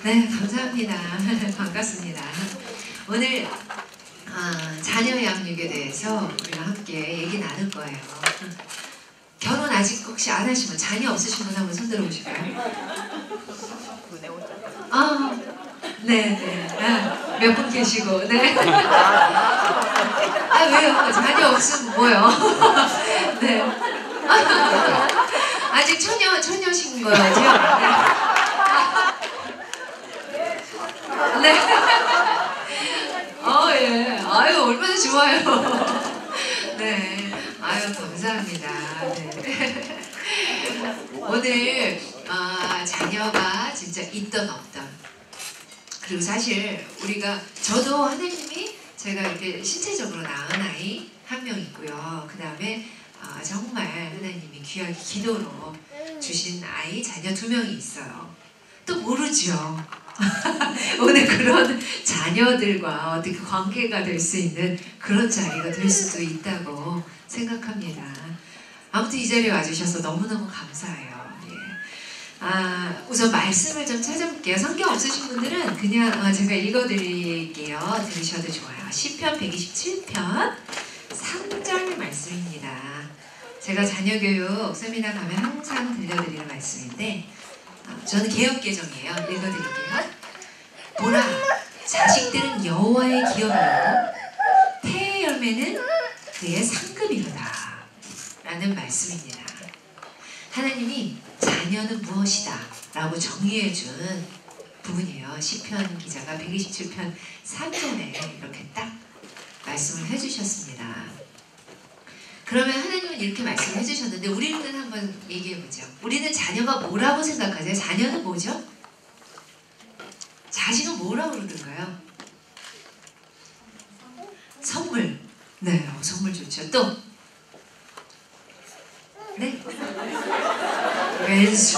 네, 감사합니다. 반갑습니다. 오늘 자녀 양육에 대해서 우리가 함께 얘기 나눌 거예요. 결혼 아직 혹시 안 하시면 자녀 없으신 분 한번 손 들어보실까요? 네. 몇 분 계시고, 네. 왜요? 자녀 없으면 뭐요? 네. 아직 처녀신 거죠? 네. 예. 아유, 얼마나 좋아요. 네. 아유, 감사합니다. 네. 오늘, 자녀가 진짜 있던 없던. 그리고 사실 저도 하나님이 제가 이렇게 신체적으로 낳은 아이 한 명 있고요. 그 다음에 정말 하나님이 귀하게 기도로 주신 아이, 자녀 2명이 있어요. 또 모르죠. 오늘 그런 자녀들과 어떻게 관계가 될 수 있는 그런 자리가 될 수도 있다고 생각합니다. 아무튼 이 자리에 와주셔서 너무너무 감사해요. 우선 말씀을 좀 찾아볼게요. 성경 없으신 분들은 그냥 제가 읽어드릴게요. 들으셔도 좋아요. 시편 127편 3절 말씀입니다. 제가 자녀교육 세미나 가면 항상 들려드리는 말씀인데 저는 개역개정이에요. 읽어드릴게요. 보라, 자식들은 여호와의 기업이요 태의 열매는 그의 상급이로다 라는 말씀입니다. 하나님이 자녀는 무엇이다 라고 정의해준 부분이에요. 시편 기자가 127편 3절에 이렇게 딱 말씀을 해주셨습니다. 그러면 하나님은 이렇게 말씀을 해주셨는데 우리는 한번 얘기해보죠. 우리는 자녀가 뭐라고 생각하세요? 자녀는 뭐죠? 자식은 뭐라고 그러던가요? 선물. 네, 선물 좋죠. 또? 네? 왼수.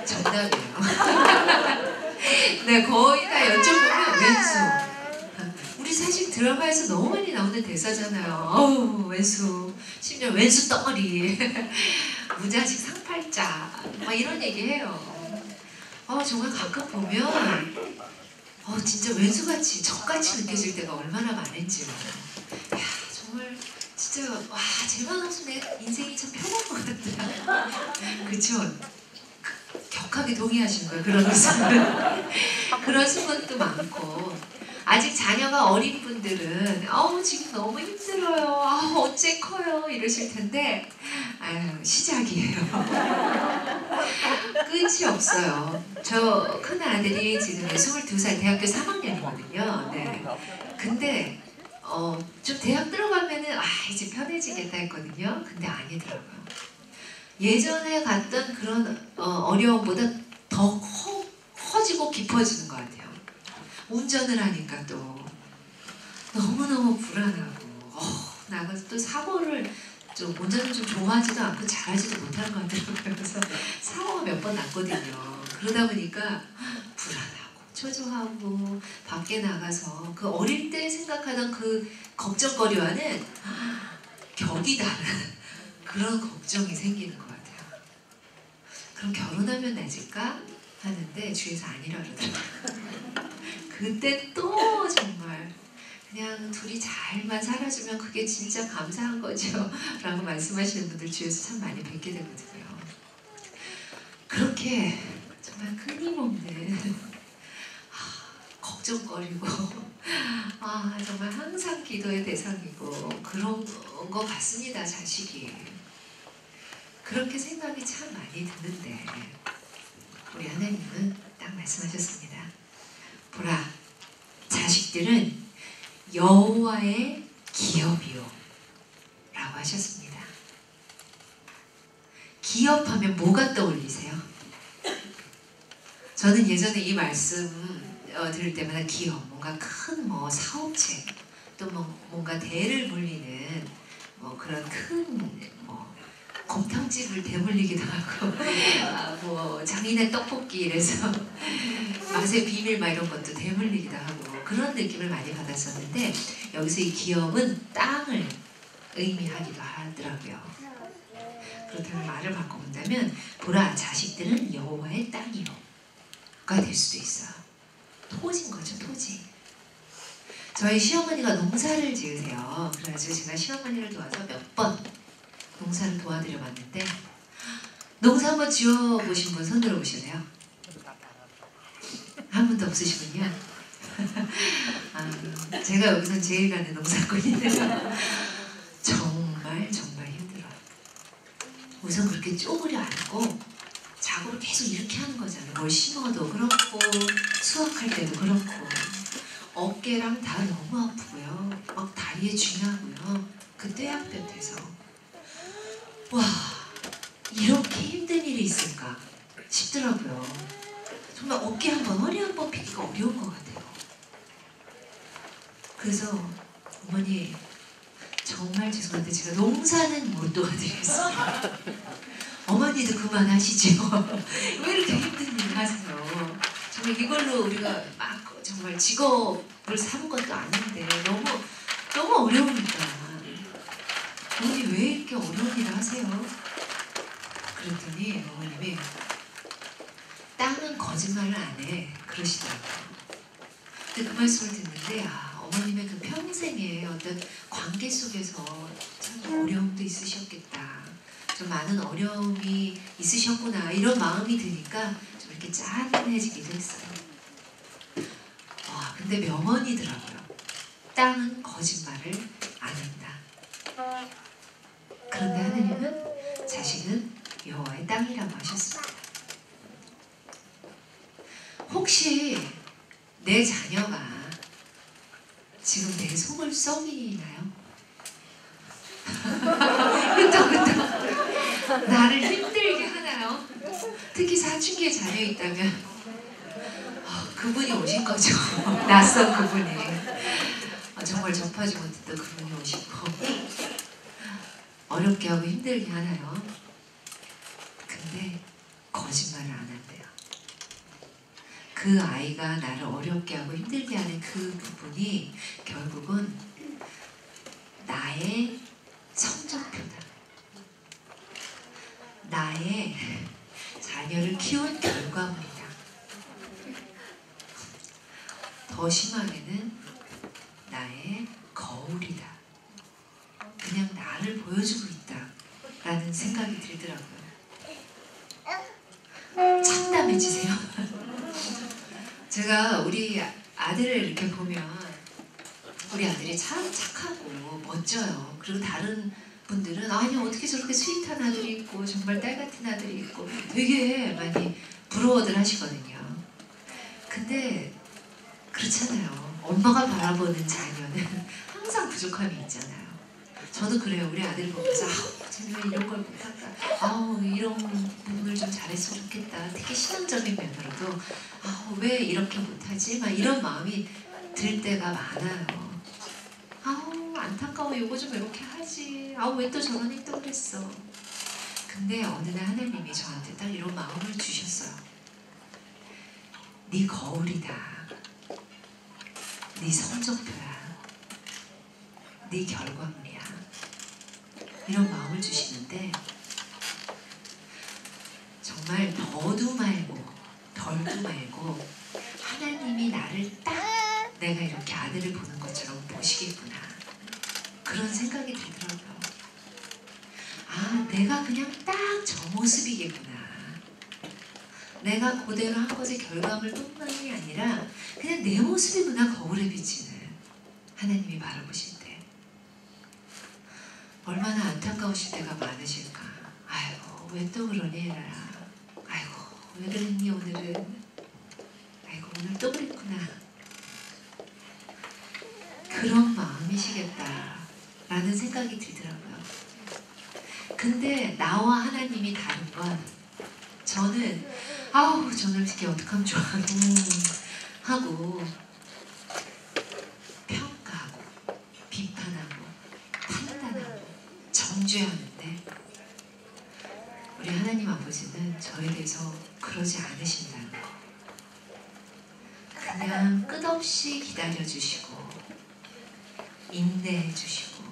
정답이에요. 네, 거의 다 여쭤보면 왼수. 우리 사실 드라마에서 너무 많이 나오는 대사잖아요. 어우, 왼수. 심지어 왼수 덩어리. 무자식 상팔자. 막 이런 얘기 해요. 정말 가끔 보면 진짜 왼수같이 적같이 느껴질 때가 얼마나 많은지요. 야, 정말 진짜 제 마음속 내 인생이 참 편한 것 같다. 그쵸? 격하게 동의하신 거예요. 그런 순간. 그런 순간도 많고 아직 자녀가 어린 분들은 지금 너무 힘들어요. 어째 커요. 이러실 텐데 시작이에요. 끝이 없어요. 저 큰 아들이 지금 22살 대학교 3학년이거든요. 네. 근데 좀 대학 들어가면은 이제 편해지겠다 했거든요. 근데 아니더라고요. 예전에 갔던 그런 어려움보다 더 커지고 깊어지는 것 같아요. 운전을 하니까 또 너무너무 불안하고 나가 또 사고를 좀 운전을 좀 좋아하지도 않고 잘하지도 못하는 것 같더라고요. 그래서 사고가 몇 번 났거든요. 그러다 보니까 불안하고 초조하고 밖에 나가서 그 어릴 때 생각하던 그 걱정거리와는 격이 다른 그런 걱정이 생기는 것 같아요. 그럼 결혼하면 나질까? 하는데 주위에서 아니라 그러더라고요. 그때 또 정말 그냥 둘이 잘만 살아주면 그게 진짜 감사한 거죠 라고 말씀하시는 분들 주위에서 참 많이 뵙게 되거든요. 그렇게 정말 끊임없는 걱정거리고 정말 항상 기도의 대상이고 그런 것 같습니다. 자식이 그렇게 생각이 참 많이 드는데 우리 하나님은 딱 말씀하셨습니다. 보라, 자식들은 여호와의 기업이요 라고 하셨습니다. 기업하면 뭐가 떠올리세요? 저는 예전에 이 말씀 들을 때마다 기업, 뭔가 큰 사업체, 또 뭔가 대를 물리는 그런 큰 곰탕집을 대물리기도 하고 장인의 떡볶이 이래서 맛의 비밀 이런 것도 대물리기도 하고 그런 느낌을 많이 받았었는데 여기서 이 기업은 땅을 의미하기도 하더라고요. 그렇다면 말을 바꿔본다면 보라 자식들은 여호와의 땅이요가 될 수도 있어요. 토지인 거죠, 토지. 저희 시어머니가 농사를 지으세요. 그래가지고 제가 시어머니를 도와서 몇 번 농사를 도와드려 봤는데 농사 한번 지어보신 분 손 들어보실래요? 한 분도 없으시군요. 아, 제가 여기서 제일 가는 농사꾼인데요. 정말 힘들어요. 우선 그렇게 쪼그려 앉고 작업을 계속 이렇게 하는 거잖아요. 뭘 심어도 그렇고 수확할 때도 그렇고 어깨랑 다 너무 아프고요. 막 다리에 쥐나고요. 그 떼약볕에서 와, 이렇게 힘든 일이 있을까 싶더라고요. 정말 어깨 한 번, 허리 한 번 피기가 어려운 것 같아요. 그래서 어머니 정말 죄송한데 제가 농사는 못 도와드리겠어요. 어머니도 그만하시죠. 왜 이렇게 힘든 일을 하세요? 정말 이걸로 우리가 막 정말 직업을 삼은 것도 아닌데 너무 어려우니까 어머니 왜 이렇게 어려운 일을 하세요? 그랬더니 어머님이 땅은 거짓말을 안 해 그러시더라고요. 근데 그 말씀을 듣는데 어머님의 그 평생의 어떤 관계 속에서 참 어려움도 있으셨겠다. 좀 많은 어려움이 있으셨구나 이런 마음이 드니까 좀 이렇게 짠해지기도 했어요. 근데 명언이더라고요. 땅은 거짓말을 안 한다. 그런데 하느님은 자신은 여호와의 땅이라고 하셨습니다. 혹시 내 자녀가 지금 내 속을 썩이나요? 끄떡끄떡 나를 힘들게 하나요? 특히 사춘기에 자녀 있다면 그분이 오신 거죠. 낯선 그분이 정말 접하지 못했던 그분이 오시고 어렵게 하고 힘들게 하나요? 근데 거짓말을 안 한대요. 그 아이가 나를 어렵게 하고 힘들게 하는 그 부분이 결국은 나의 성적표다. 나의 자녀를 키운 결과물이다. 더 심하게는 나의 거울이다. 그냥 나를 보여주고 있다 라는 생각이 들더라고요. 참담해지세요. 제가 우리 아들을 이렇게 보면 우리 아들이 참 착하고 멋져요. 그리고 다른 분들은 아니 어떻게 저렇게 스윗한 아들이 있고 정말 딸 같은 아들이 있고 되게 많이 부러워들 하시거든요. 근데 그렇잖아요. 엄마가 바라보는 자녀는 항상 부족함이 있잖아요. 저도 그래요. 우리 아들 보면서 쟤는 왜 이런 걸 못할까? 이런 부분을 좀 잘했으면 좋겠다. 특히 신앙적인 면으로도 왜 이렇게 못하지? 막 이런 마음이 들 때가 많아요. 안타까워. 이거 좀 이렇게 하지. 왜 또 저런 행동을 했어. 근데 어느 날 하나님이 저한테 딱 이런 마음을 주셨어요. 네 거울이다. 네 성적표야. 네 결과물이야. 이런 마음을 주시는데 정말 더도 말고 덜도 말고 하나님이 나를 딱 내가 이렇게 아들을 보는 것처럼 보시겠구나. 그런 생각이 들더라고요. 내가 그냥 딱 저 모습이겠구나. 내가 그대로 한 것의 결과물뿐만이 아니라 그냥 내 모습이구나. 거울에 비치는 하나님이 바라보실 때 얼마나 안타까우실 때가 많으실까. 아이고 왜 또 그러니 얘들아. 아이고 왜 그랬니 오늘은. 아이고 오늘 또 그랬구나. 그런 마음이시겠다 라는 생각이 들더라고요. 근데 나와 하나님이 다른 건 저는 저는 어떻게 하면 좋아 하고 평가하고 비판하고 판단하고 정죄하는데 우리 하나님 아버지는 저에 대해서 그러지 않으신다는 거. 그냥 끝없이 기다려주시고 인내해주시고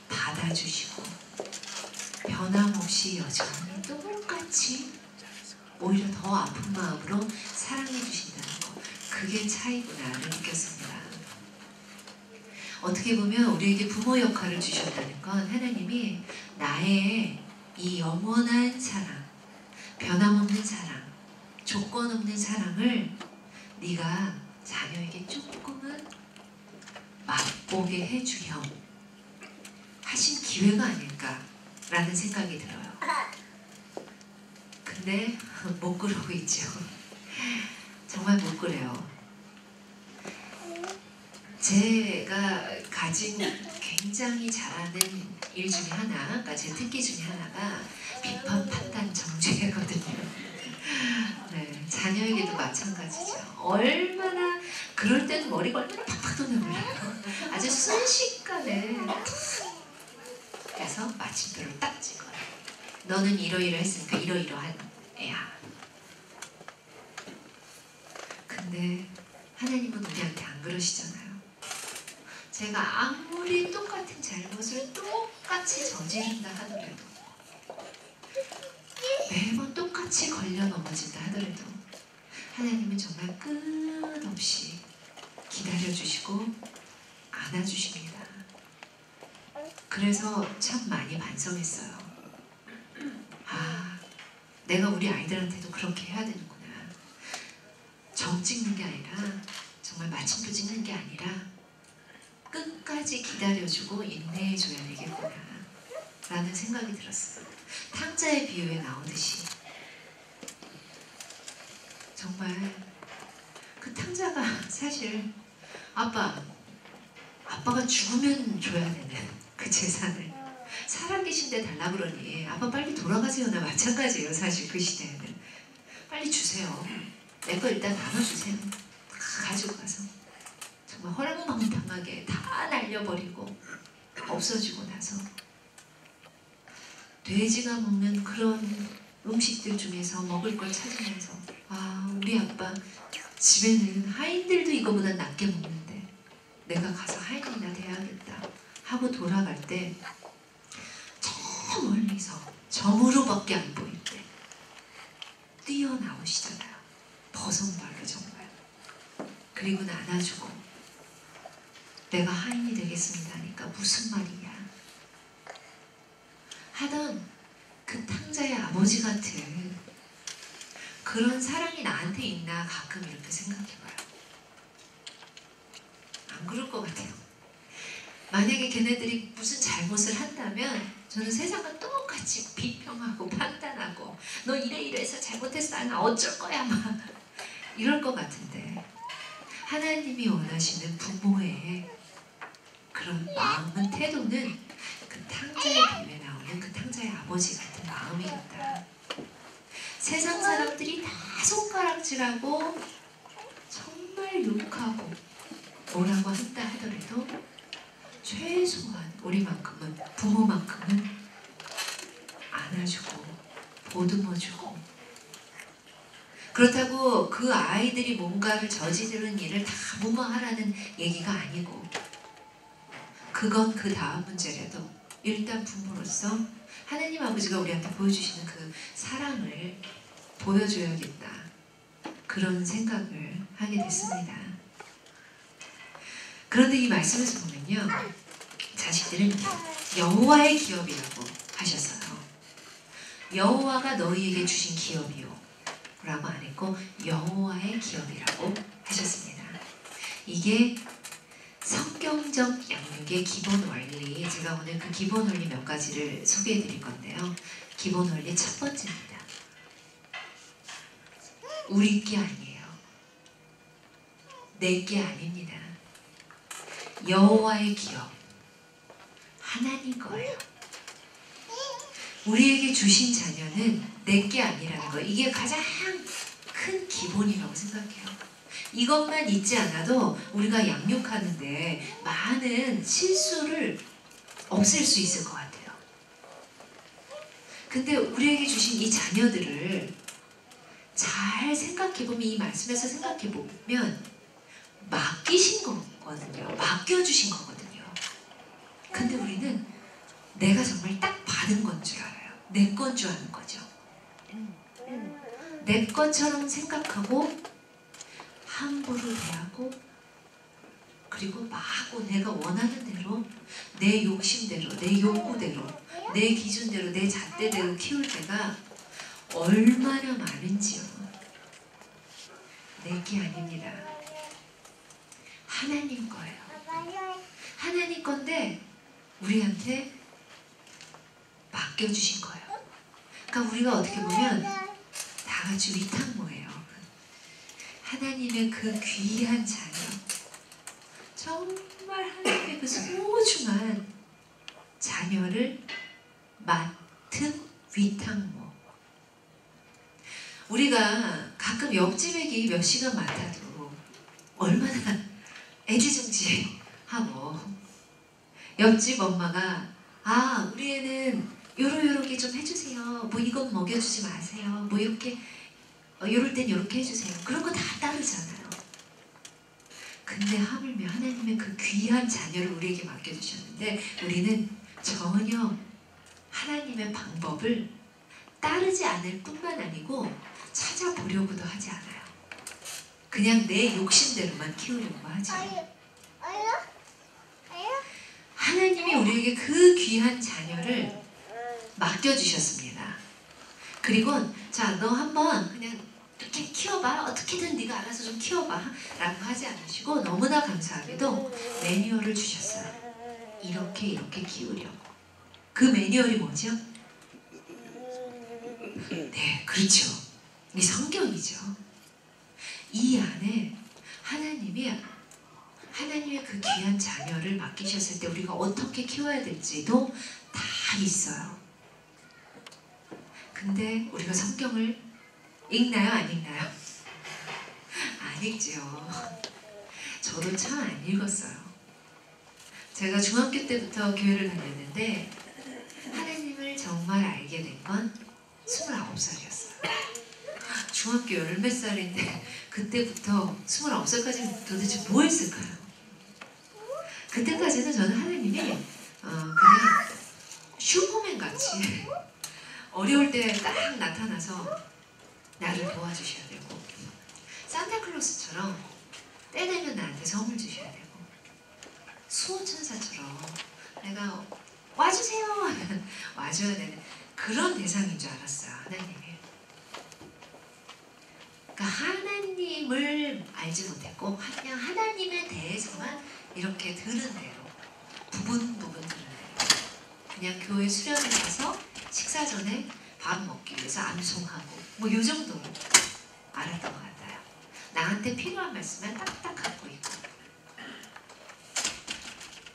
받아주시고 변함없이 여전히 똑같이 오히려 더 아픈 마음으로 사랑해 주신다는 거, 그게 차이구나를 느꼈습니다. 어떻게 보면 우리에게 부모 역할을 주셨다는 건 하나님이 나의 이 영원한 사랑, 변함없는 사랑, 조건 없는 사랑을 네가 자녀에게 조금은 맛보게 해주렴 하신 기회가 아닐까라는 생각이 들어요. 근데 못 그러고 있죠. 정말 못 그래요. 제가 가진 굉장히 잘하는 일 중에 하나, 그러니까 제 특기 중에 하나가 비판, 판단, 정죄거든요. 네, 자녀에게도 마찬가지죠. 얼마나 그럴 때는 머리가 얼마나 팍팍 도나물어요. 아주 순식간에 그래서 마침표를 딱 찍어요. 너는 이러이러했으니까 이러이러한 애야. 근데 하나님은 우리한테 안 그러시잖아요. 제가 아무리 똑같은 잘못을 똑같이 저지른다 하더라도, 매번 똑같이 걸려 넘어진다 하더라도 하나님은 정말 끝없이 기다려주시고 안아주십니다. 그래서 참 많이 반성했어요. 아, 내가 우리 아이들한테도 그렇게 해야 되는구나. 정 찍는 게 아니라, 정말 마침표 찍는 게 아니라 끝까지 기다려주고 인내해줘야 되겠구나 라는 생각이 들었어요. 탕자의 비유에 나오듯이 정말 그 탕자가 사실 아빠가 죽으면 줘야 되는 그 재산을 살아계신데 달라 그러니 아빠 빨리 돌아가세요나 마찬가지예요. 사실 그 시대에는 빨리 주세요. 내 거 일단 나눠주세요. 가지고 가서 정말 허랑방탕하게 다 날려버리고 없어지고 나서 돼지가 먹는 그런 음식들 중에서 먹을 걸 찾으면서, 아, 우리 아빠 집에는 하인들도 이거보다 낫게 먹는데 내가 가서 하인이나 돼야겠다 하고 돌아갈 때 저 멀리서 저무로밖에 안 보일 때 뛰어나오시잖아요. 버선발로 정말. 그리고 안아주고 내가 하인이 되겠습니다 하니까 무슨 말이냐 하던 그 탕자의 아버지 같은 그런 사랑이 나한테 있나 가끔 이렇게 생각해봐요. 안 그럴 것 같아요. 만약에 걔네들이 무슨 잘못을 한다면 저는 세상과 똑같이 비평하고 판단하고 너 이래서 잘못해서 나는 어쩔 거야 막 이럴 것 같은데, 하나님이 원하시는 부모의 그런 마음은, 태도는 그 탕자의 비유에 나오는 그 탕자의 아버지 같은 마음이었다. 세상 사람들이 다 손가락질하고 정말 욕하고 뭐라고 한다 하더라도 최소한 우리만큼은, 부모만큼은 안아주고 보듬어주고, 그렇다고 그 아이들이 뭔가를 저지르는 일을 다 무마하라는 얘기가 아니고, 그건 그 다음 문제라도 일단 부모로서 하나님 아버지가 우리한테 보여주시는 그 사랑을 보여줘야겠다, 그런 생각을 하게 됐습니다. 그런데 이 말씀에서 보면요, 자식들은 여호와의 기업이라고 하셨어요. 여호와가 너희에게 주신 기업이요 라고 안 했고 여호와의 기업이라고 하셨습니다. 이게 성경적 양육의 기본 원리, 제가 오늘 그 기본 원리 몇 가지를 소개해 드릴 건데요. 기본 원리 첫 번째입니다. 우리 게 아니에요. 내 게 아닙니다. 여호와의 기업, 하나님 거예요. 우리에게 주신 자녀는 내 게 아니라는 거, 이게 가장 큰 기본이라고 생각해요. 이것만 잊지 않아도 우리가 양육하는데 많은 실수를 없앨 수 있을 것 같아요. 근데 우리에게 주신 이 자녀들을 잘 생각해보면, 이 말씀에서 생각해보면 맡기신 거거든요. 맡겨주신 거거든요. 근데 우리는 내가 정말 딱 받은 건 줄 알아요. 내 건 줄 아는 거죠. 내 것처럼 생각하고 함부로 대하고 그리고 마구 내가 원하는 대로 내 욕심대로 내 욕구대로 내 기준대로 내 잣대대로 키울 때가 얼마나 많은지요. 내게 아닙니다. 하나님 거예요. 하나님 건데 우리한테 맡겨주신 거예요. 그러니까 우리가 어떻게 보면 다 같이 위탁모예요. 하나님의 그 귀한 자녀, 정말 하나님의 그 소중한 자녀를 맡은 위탁모. 우리가 가끔 옆집 애기 몇 시간 맡아도 얼마나 애지중지하고 옆집 엄마가 우리 애는 요렇게 좀 해주세요. 뭐 이건 먹여주지 마세요. 뭐 이렇게 요럴 땐 요렇게 해주세요. 그런 거 다 따르잖아요. 근데 하물며 하나님의 그 귀한 자녀를 우리에게 맡겨주셨는데 우리는 전혀 하나님의 방법을 따르지 않을 뿐만 아니고 찾아보려고도 하지 않아요. 그냥 내 욕심대로만 키우려고 하죠. 하나님이 우리에게 그 귀한 자녀를 맡겨주셨습니다. 그리고 자, 너 한번 그냥 이렇게 키워봐. 어떻게든 네가 알아서 좀 키워봐 라고 하지 않으시고 너무나 감사하게도 매뉴얼을 주셨어요. 이렇게 키우려고. 그 매뉴얼이 뭐죠? 네, 그렇죠. 이 성경이죠. 이 안에 하나님의 그 귀한 자녀를 맡기셨을 때 우리가 어떻게 키워야 될지도 다 있어요. 근데 우리가 성경을 읽나요? 안 읽나요? 안 읽죠. 저도 참 안 읽었어요. 제가 중학교 때부터 교회를 다녔는데 하나님을 정말 알게 된 건 29살이었어요. 중학교 열몇 살인데 그때부터 29살까지 도대체 뭐 했을까요? 그때까지는 저는 하나님이 그냥 슈퍼맨 같이 어려울 때 딱 나타나서 나를 도와주셔야 되고 산타클로스처럼 때 되면 나한테 선물 주셔야 되고 수호천사처럼 내가 와주세요 하면 와줘야 되는 그런 대상인 줄 알았어요. 하나님이. 그러니까 하나님을 알지 못했고 그냥 하나님에 대해서만 이렇게 들은 대로 부분 들은 대로 그냥 교회 수련회 가서 식사 전에 밥 먹기 위해서 암송하고 뭐 요 정도로 알았던 것 같아요. 나한테 필요한 말씀만 딱딱 갖고 있고.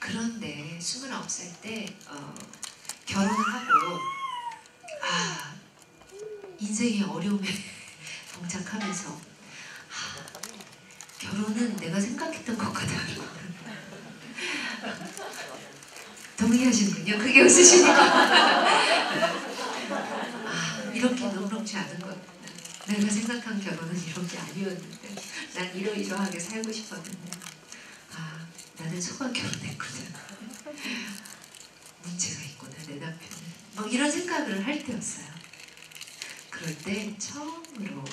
그런데 29살 때 결혼을 하고 인생의 어려움에 봉착하면서 결혼은 내가 생각했던 것과 다르고 동의하시는군요. 그게 웃으시니까 이렇게 녹록지 않은 것 내가 생각한 결혼은 이런 게 아니었는데 난 이러이러하게 살고 싶었는데 나는 소가 결혼했거든. 문제가 있구나 내 남편은. 막 이런 생각을 할 때였어요. 그럴 때 처음으로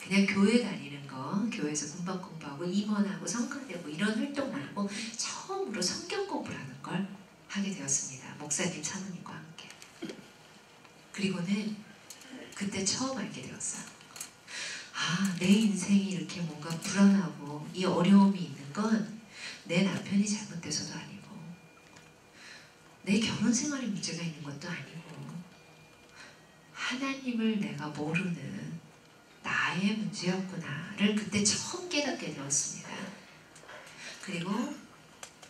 그냥 교회 다니는 거 교회에서 문방 공부하고 임원하고 성가대고 이런 활동 말고 처음으로 성경 공부를 하는 걸 하게 되었습니다. 목사님 사모님과 함께. 그리고는 그때 처음 알게 되었어요. 내 인생이 이렇게 뭔가 불안하고 이 어려움이 있는 건 내 남편이 잘못돼서도 아니고 내 결혼 생활에 문제가 있는 것도 아니고 하나님을 내가 모르는 나의 문제였구나를 그때 처음 깨닫게 되었습니다. 그리고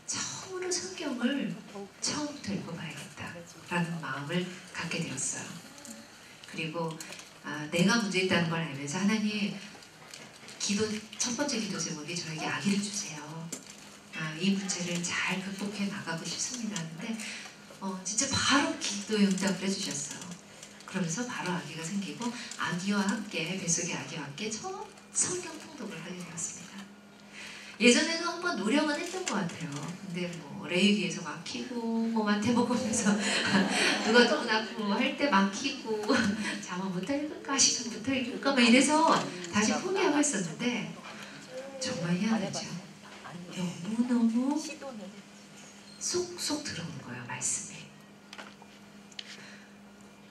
처음으로 성경을 처음부터 읽어봐야겠다라는 마음을 갖게 되었어요. 그리고 내가 문제 있다는 걸 알면서 하나님 첫 번째 기도 제목이 저에게 아기를 주세요. 이 문제를 잘 극복해 나가고 싶습니다 하는데 진짜 바로 기도의 응답을 해주셨어요. 그러면서 바로 아기가 생기고 아기와 함께 뱃속의 아기와 함께 처음 성경 통독을 하게 되었습니다. 예전에는 한번 노력은 했던 것 같아요. 근데 뭐 레이기에서 막히고 뭐 마태복 보면서 누가 돈 아프고 할 때 막히고 잠을 못 읽을까 시간 못 읽을까 막 이래서 다시 포기하고 했었는데 정말 희한하죠. 너무너무 쏙쏙 들어오는 거예요, 말씀이.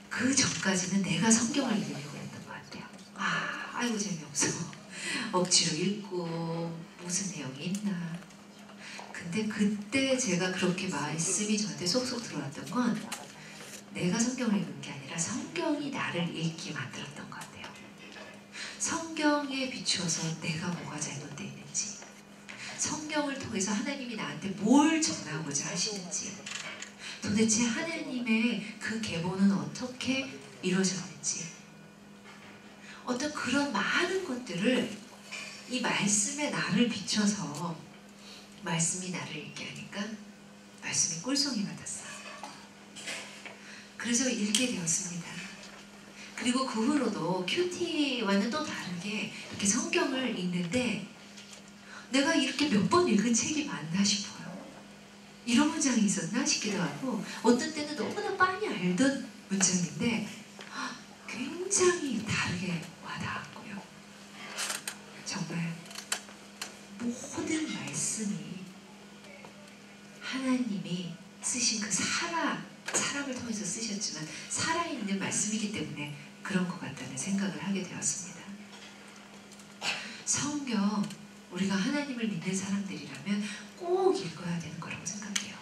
그 전까지는 내가 성경을 읽으려고 했던 것 같아요. 아이고 재미없어. 억지로 읽고 무슨 내용이 있나. 근데 그때 제가 그렇게 말씀이 저한테 쏙쏙 들어왔던 건 내가 성경을 읽은 게 아니라 성경이 나를 읽게 만들었던 것 같아요. 성경에 비추어서 내가 뭐가 잘못되어 있는지, 성경을 통해서 하나님이 나한테 뭘 전하고자 하시는지, 도대체 하나님의 그 계보는 어떻게 이루어졌는지, 어떤 그런 많은 것들을 이 말씀에 나를 비춰서 말씀이 나를 읽게 하니까 말씀이 꿀송이 같았어요. 그래서 읽게 되었습니다. 그리고 그 후로도 큐티와는 또 다르게 이렇게 성경을 읽는데 내가 이렇게 몇 번 읽은 책이 맞나 싶어요. 이런 문장이 있었나 싶기도 하고 어떤 때는 너무나 빤히 알던 문장인데 굉장히 다르게 와닿았고요. 정말 모든 말씀이 하나님이 쓰신 그 사람을 통해서 쓰셨지만 살아있는 말씀이기 때문에 그런 것 같다는 생각을 하게 되었습니다. 성경, 우리가 하나님을 믿는 사람들이라면 꼭 읽어야 되는 거라고 생각해요.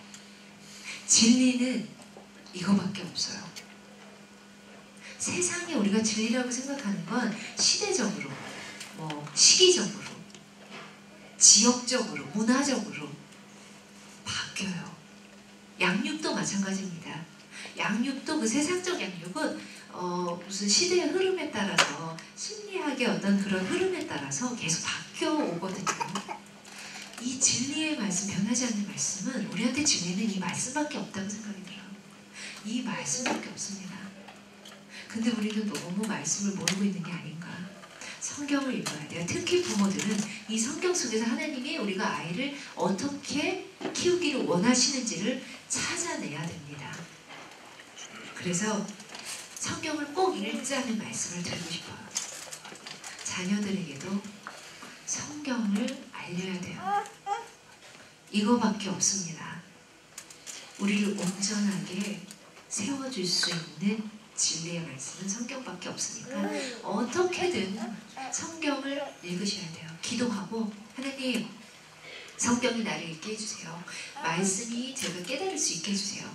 진리는 이거밖에 없어요. 세상에 우리가 진리라고 생각하는 건 시대적으로, 시기적으로, 지역적으로, 문화적으로 바뀌어요. 양육도 마찬가지입니다. 양육도 그 세상적 양육은 무슨 시대의 흐름에 따라서 심리학의 어떤 그런 흐름에 따라서 계속 바뀌어 오거든요. 이 진리의 말씀, 변하지 않는 말씀은 우리한테 진리는 이 말씀밖에 없다고 생각이 들어요. 이 말씀밖에 없습니다. 근데 우리는 너무 말씀을 모르고 있는 게 아닌가. 성경을 읽어야 돼요. 특히 부모들은 이 성경 속에서 하나님이 우리가 아이를 어떻게 키우기를 원하시는지를 찾아내야 됩니다. 그래서 성경을 꼭 읽자는 말씀을 드리고 싶어요. 자녀들에게도 성경을 알려야 돼요. 이거밖에 없습니다. 우리를 온전하게 세워줄 수 있는 진리의 말씀은 성경밖에 없으니까 어떻게든 성경을 읽으셔야 돼요. 기도하고 하나님, 성경이 나를 읽게 해주세요. 말씀이 제가 깨달을 수 있게 해주세요.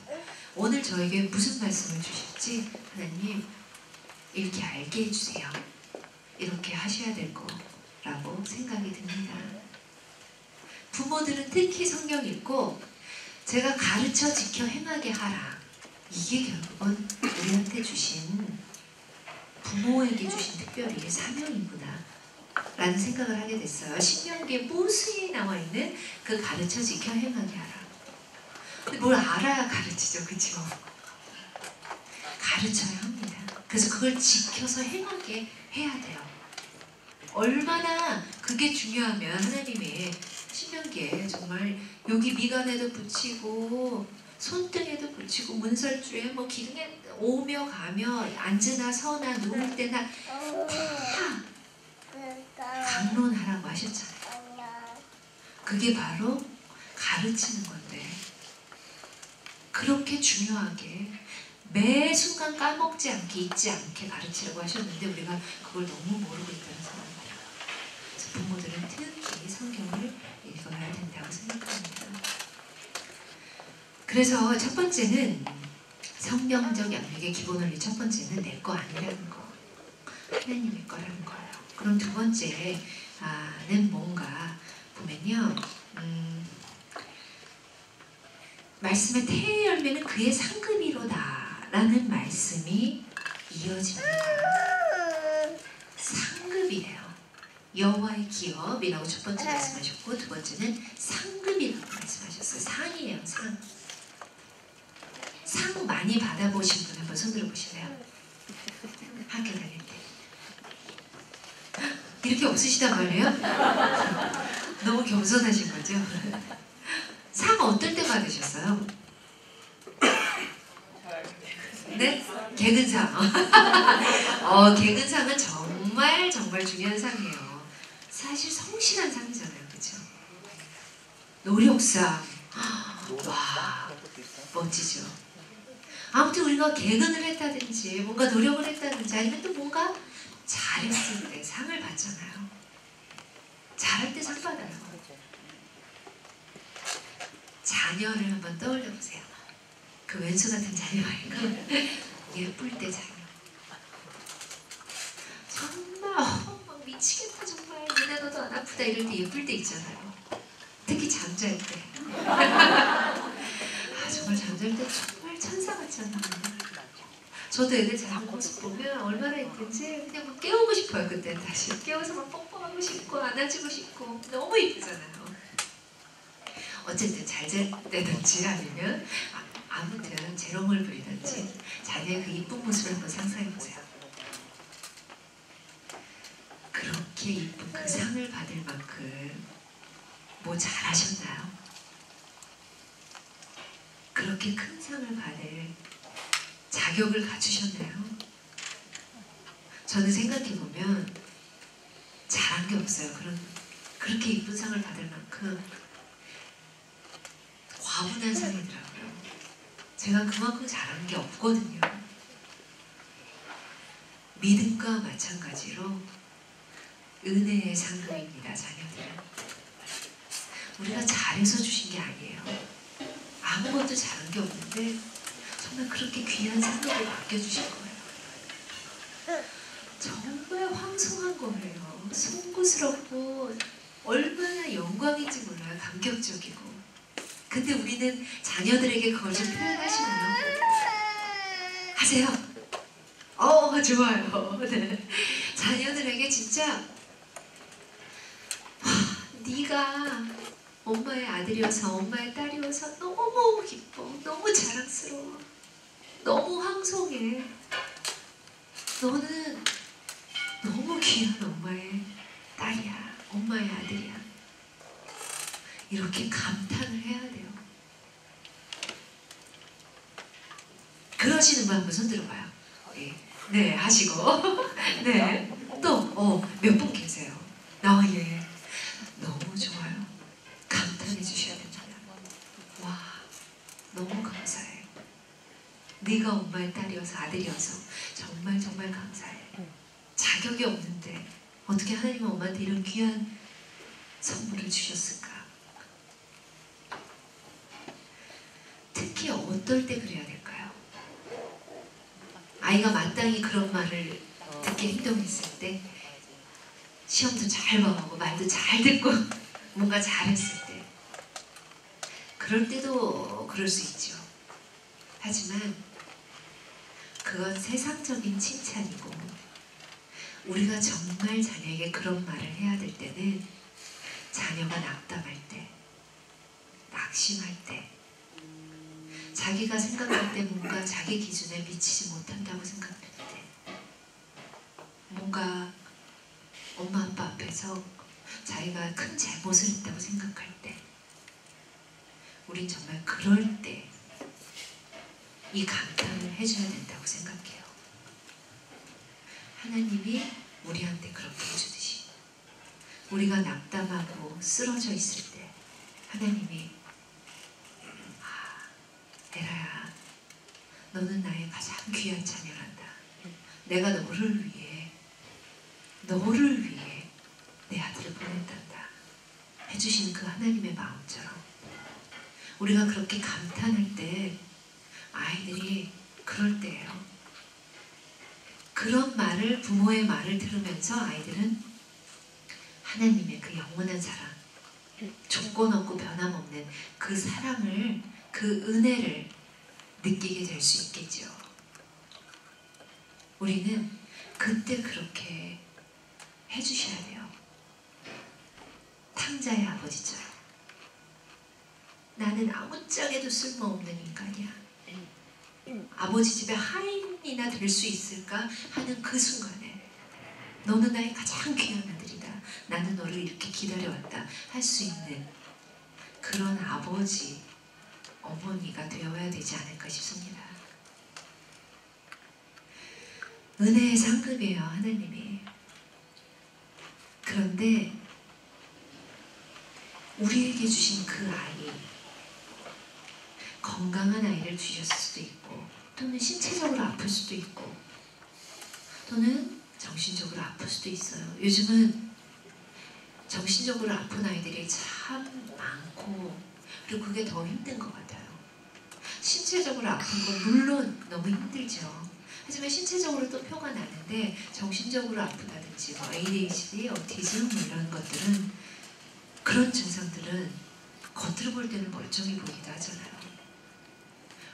오늘 저에게 무슨 말씀을 주실지 하나님 이렇게 알게 해주세요. 이렇게 하셔야 될 거라고 생각이 듭니다. 부모들은 특히 성경 읽고 제가 가르쳐 지켜 행하게 하라. 이게 결국은 우리한테 주신, 부모에게 주신 특별히 사명이구나 라는 생각을 하게 됐어요. 신명기에 무수히 나와있는 그 가르쳐 지켜 행하게 하라. 근데 뭘 알아야 가르치죠, 그쵸? 가르쳐야 합니다. 그래서 그걸 지켜서 행하게 해야 돼요. 얼마나 그게 중요하면 하나님이 신명기에 정말 여기 미간에도 붙이고 손등에도 붙이고 문설주에 기둥에 오며 가며 앉으나 서나 누울 때나 다 강론하라고 하셨잖아요. 그게 바로 가르치는 건데 그렇게 중요하게 매 순간 까먹지 않게 잊지 않게 가르치라고 하셨는데 우리가 그걸 너무 모르고 있다는 생각입니다. 그래서 부모들은 특히 성경을 읽어야 된다고 생각합니다. 그래서 첫 번째는 성경적 양육의 기본 원리, 첫 번째는 내 거 아니라는 거, 하나님의 거라는 거예요. 그럼 두 번째는 뭔가 보면요, 말씀의 태의 열매는 그의 상급이로다 라는 말씀이 이어집니다. 상급이에요. 여호와의 기업이라고 첫 번째 말씀하셨고 두 번째는 상급이라고 말씀하셨어요. 상이에요. 상 많이 받아보신 분 한번 손 들어보실래요? 학교 다닐 때 이렇게 없으시단 말이에요? 너무 겸손하신 거죠? 상 어떨 때 받으셨어요? 네? 개근상. 개근상은 정말 중요한 상이에요. 사실 성실한 상이잖아요. 그렇죠? 노력상. 와, 멋지죠. 아무튼 우리가 개근을 했다든지 뭔가 노력을 했다든지 아니면 또 뭔가 잘했을 때 상을 받잖아요. 잘할 때 상 받아요. 자녀를 한번 떠올려 보세요. 그 왼수 같은 자녀 말고 예쁠 때 자녀. 정말 막 미치겠다 정말 니네 너도 안 아프다 이럴 때 예쁠 때 있잖아요. 특히 잠잘 때. 정말 잠잘 때 정말 천사 같잖아요. 저도 애들 자는 모습 보면 얼마나 예쁜지 그냥 막 깨우고 싶어요. 그때 다시 깨워서 막 뽀뽀하고 싶고 안아주고 싶고 너무 예쁘잖아요. 어쨌든 잘 잤다든지 아니면 아무튼 재롱을 부리든지 자기의 그 이쁜 모습을 한번 상상해보세요. 그렇게 이쁜 그 상을 받을 만큼 뭐 잘하셨나요? 그렇게 큰 상을 받을 자격을 갖추셨나요? 저는 생각해보면 잘한 게 없어요. 그렇게 이쁜 상을 받을 만큼 과분한 상이더라고요. 제가 그만큼 잘한 게 없거든요. 믿음과 마찬가지로 은혜의 상급입니다. 자녀들은. 우리가 잘해서 주신 게 아니에요. 아무것도 잘한 게 없는데 정말 그렇게 귀한 상급을 맡겨주신 거예요. 정말 황송한 거예요. 송구스럽고 얼마나 영광인지 몰라요. 감격적이고. 근데 우리는 자녀들에게 그걸 좀 표현하시나요? 하세요? 좋아요. 네. 자녀들에게 진짜 네가 엄마의 아들이어서 엄마의 딸이어서 너무 기뻐. 너무 자랑스러워. 너무 황송해. 너는 너무 귀한 엄마의 딸이야. 엄마의 아들이야. 이렇게 감탄을 해야 돼요. 그러시는 분 한번 손 들어봐요. 네, 하시고. 네. 또, 몇 분 계세요? 예. 너무 좋아요. 감탄해 주셔야 됩니다. 와, 너무 감사해. 네가 엄마의 딸이어서 아들이어서 정말 감사해. 자격이 없는데 어떻게 하나님은 엄마한테 이런 귀한 선물을 주셨을까? 특히 어떨 때 그래야 될까요? 아이가 마땅히 그런 말을 듣게 행동했을 때, 시험도 잘 봐가고 말도 잘 듣고 뭔가 잘했을 때, 그럴 때도 그럴 수 있죠. 하지만 그건 세상적인 칭찬이고, 우리가 정말 자녀에게 그런 말을 해야 될 때는 자녀가 낙담할 때, 낙심할 때, 자기가 생각할 때 뭔가 자기 기준에 미치지 못한다고 생각할 때, 뭔가 엄마 아빠 앞에서 자기가 큰 잘못을 했다고 생각할 때, 우린 정말 그럴 때 이 감탄을 해줘야 된다고 생각해요. 하나님이 우리한테 그렇게 해주듯이 우리가 낙담하고 쓰러져 있을 때 하나님이 에라야, 너는 나의 가장 귀한 자녀란다. 내가 너를 위해 내 아들을 보냈단다. 해주시는 그 하나님의 마음처럼 우리가 그렇게 감탄할 때 아이들이 그럴 때예요. 그런 말을, 부모의 말을 들으면서 아이들은 하나님의 그 영원한 사랑, 조건 없고 변함없는 그 사랑을, 그 은혜를 느끼게 될 수 있겠죠. 우리는 그때 그렇게 해주셔야 돼요. 탕자의 아버지처럼. 나는 아무짝에도 쓸모없는 인간이야. 아버지 집에 하인이나 될 수 있을까 하는 그 순간에 너는 나의 가장 귀한 아들이다. 나는 너를 이렇게 기다려왔다 할 수 있는 그런 아버지, 어머니가 되어야 되지 않을까 싶습니다. 은혜의 상급이에요, 하나님이. 그런데 우리에게 주신 그 아이, 건강한 아이를 주셨을 수도 있고, 또는 신체적으로 아플 수도 있고, 또는 정신적으로 아플 수도 있어요. 요즘은 정신적으로 아픈 아이들이 참 많고, 그리고 그게 더 힘든 것 같아요. 신체적으로 아픈 건 물론 너무 힘들죠. 하지만 신체적으로 또 표가 나는데, 정신적으로 아프다든지 뭐 ADHD, 오티즘 뭐 이런 것들은, 그런 증상들은 겉으로 볼 때는 멀쩡해 보이기도 하잖아요.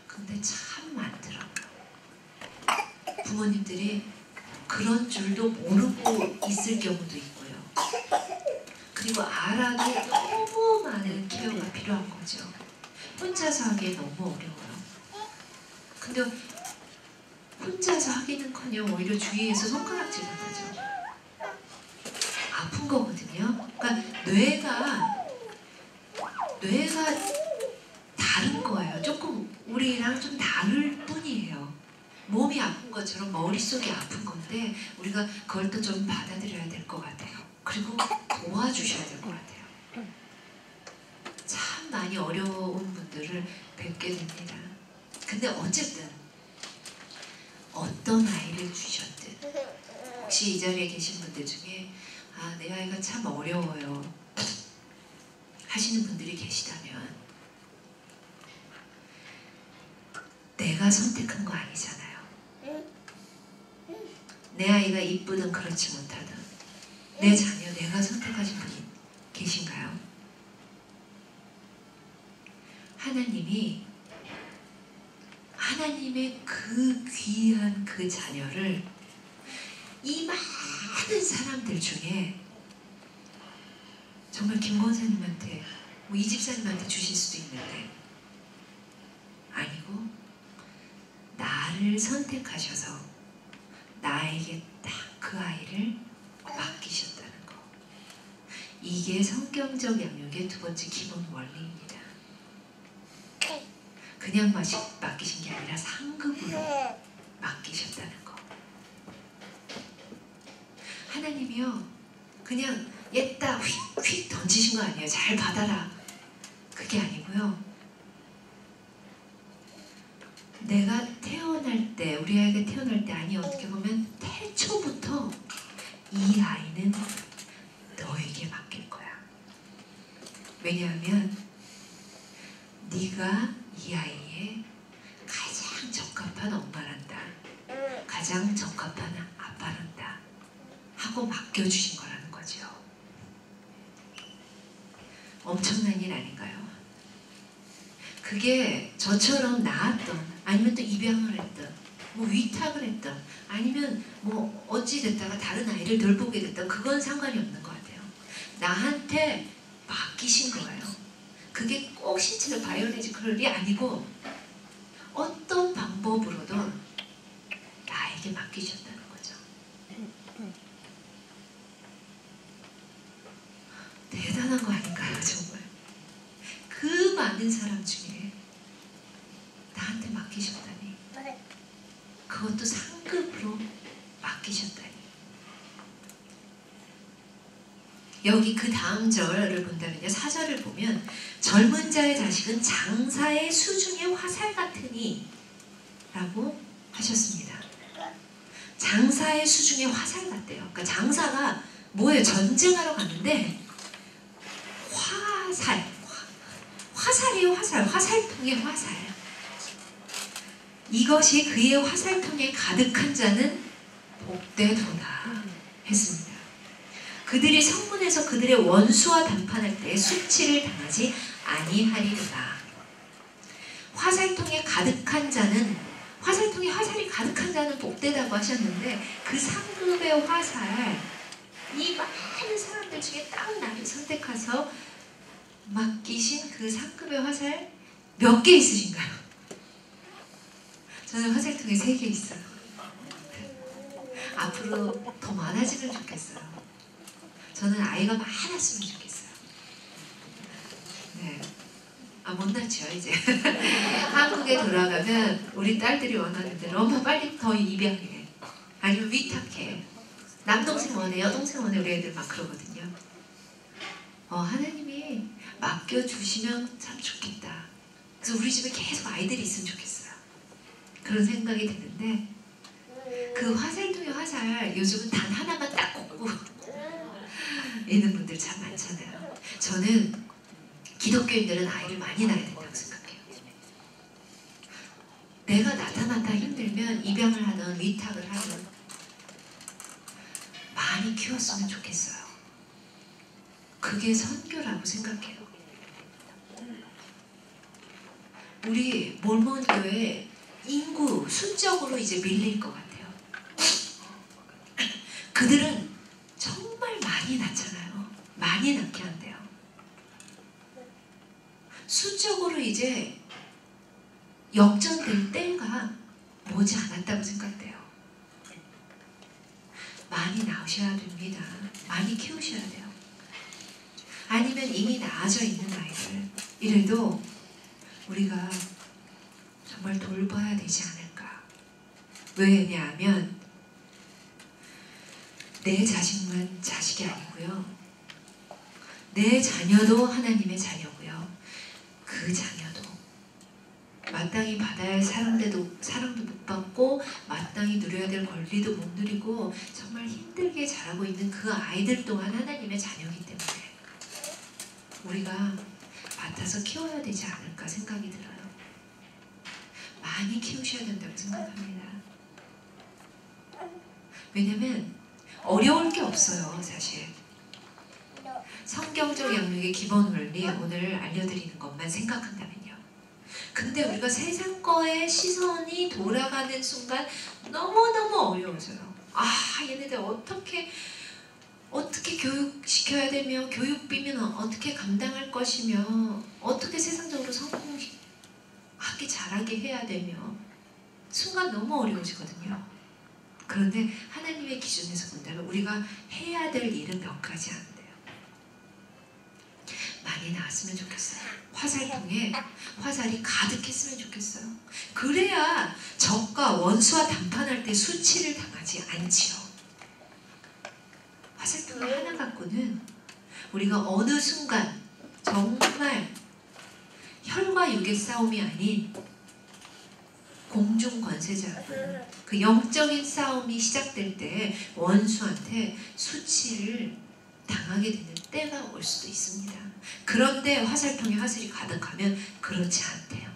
근데 참 많더라고요. 부모님들이 그런 줄도 모르고 있을 경우도 있고요. 그리고 알아도 너무 많은 케어가 필요한 거죠. 혼자서 하기에 너무 어려워요. 근데 혼자서 하기는커녕 오히려 주위에서 손가락질을 하죠. 아픈 거거든요. 그러니까 뇌가 다른 거예요. 조금 우리랑 좀 다를 뿐이에요. 몸이 아픈 것처럼 머릿속이 아픈 건데 우리가 그걸 또 좀 받아들여야 될 것 같아요. 그리고 도와주셔야 될 것 같아요. 참 많이 어려운 분들을 뵙게 됩니다. 근데 어쨌든 어떤 아이를 주셨든, 혹시 이 자리에 계신 분들 중에 아, 내 아이가 참 어려워요 하시는 분들이 계시다면, 내가 선택한 거 아니잖아요. 내 아이가 이쁘든 그렇지 못하든 내 자녀 내가 선택하신 분이 계신가요? 하나님의 그 귀한 그 자녀를 이 많은 사람들 중에 정말 김 권사님한테, 뭐 이 집사님한테 주실 수도 있는데, 아니고 나를 선택하셔서 나에게 딱 그 아이를 맡기셨다는 거. 이게 성경적 양육의 두 번째 기본 원리입니다. 그냥 맡기신 게 아니라 상급으로 맡기셨다는 거. 하나님이요, 그냥 얘다 휙휙 던지신 거 아니에요. 잘 받아라. 그게 아니고요. 내가 태어날 때, 우리 아이가 태어날 때, 아니 어떻게 보면 태초부터 이 아이는 너에게 맡길 거야. 왜냐하면 네가 이 아이의 가장 적합한 엄마란다, 가장 적합한 아빠란다 하고 맡겨주신 거라는 거죠. 엄청난 일 아닌가요? 그게 저처럼 낳았던, 아니면 또 입양을 했던, 뭐 위탁을 했던, 아니면 뭐 어찌 됐다가 다른 아이를 돌보게 됐던, 그건 상관이 없는 것 같아요. 나한테 맡기신 거예요. 그게 꼭 신체적 바이오로지컬이 아니고 어떤 방법으로든 나에게 맡기셨다는 거죠. 대단한 거 아닌가요, 정말? 그 많은 사람 중에 나한테 맡기셨다니. 그것도 상급으로 맡기셨다니. 여기 그 다음 절을 본다면요, 4절을 보면 젊은 자의 자식은 장사의 수중의 화살 같으니 라고 하셨습니다. 장사의 수중의 화살 같대요. 그러니까 장사가 뭐예요? 전쟁하러 갔는데 화살이에요. 화살통의 화살. 이것이 그의 화살통에 가득한 자는 복되도다 했습니다. 그들이 성문에서 그들의 원수와談판할 때 수치를 당하지 아니하리로다. 화살통에 가득한 자는, 화살통에 화살이 가득한 자는 복되다고 하셨는데, 그 상급의 화살, 이 많은 사람들 중에 딱 나를 선택해서 맡기신 그 상급의 화살 몇 개 있으신가요? 저는 화살통에 3개 있어요. 앞으로 더 많아지면 좋겠어요. 저는 아이가 많았으면 좋겠어요. 네. 못 낳죠 이제. 한국에 돌아가면 우리 딸들이 원하는 대로 엄마 빨리 더 입양해. 아니면 위탁해. 남동생 원해, 여동생 원해. 우리 애들 막 그러거든요. 하나님이 맡겨주시면 참 좋겠다. 그래서 우리 집에 계속 아이들이 있으면 좋겠어요. 그런 생각이 드는데 그 화살통의 화살 요즘은 단 하나만 딱 꽂고 있는 분들 참 많잖아요. 저는 기독교인들은 아이를 많이 낳아야 된다고 생각해요. 내가 나타났다 힘들면 입양을 하든 위탁을 하든 많이 키웠으면 좋겠어요. 그게 선교라고 생각해요. 우리 몰몬 교회 인구 순적으로 이제 밀릴 것 같아요. 그들은 정말 많이 낳잖아요. 많이 낳게 한대요. 수적으로 이제 역전될 때가 머지 않았다고 생각돼요. 많이 낳으셔야 됩니다. 많이 키우셔야 돼요. 아니면 이미 나아져 있는 아이들 이래도 우리가 정말 돌봐야 되지 않을까. 왜냐하면 내 자식만 자식이 아니고요. 내 자녀도 하나님의 자녀고요. 그 자녀도 마땅히 받아야 할 사랑도 못 받고 마땅히 누려야 될 권리도 못 누리고 정말 힘들게 자라고 있는 그 아이들 또한 하나님의 자녀이기 때문에 우리가 맡아서 키워야 되지 않을까 생각이 들어요. 많이 키우셔야 된다고 생각합니다. 왜냐면 어려울 게 없어요. 사실 성경적 양육의 기본 원리 오늘 알려드리는 것만 생각한다면요. 근데 우리가 세상 거에 시선이 돌아가는 순간 너무너무 어려워져요. 얘네들 어떻게 교육시켜야 되며 교육비면 어떻게 감당할 것이며 어떻게 세상적으로 성공하게 잘하게 해야 되며 순간 너무 어려워지거든요. 그런데 하나님의 기준에서 본다면 우리가 해야 될 일은 몇 가지 안 돼요. 많이 나왔으면 좋겠어요. 화살통에 화살이 가득했으면 좋겠어요. 그래야 적과 원수와 담판할 때 수치를 당하지 않지요. 화살통을 하나 갖고는 우리가 어느 순간 정말 혈과 육의 싸움이 아닌 공중 권세자 그 영적인 싸움이 시작될 때 원수한테 수치를 당하게 되는 때가 올 수도 있습니다. 그런데 화살통에 화살이 가득하면 그렇지 않대요.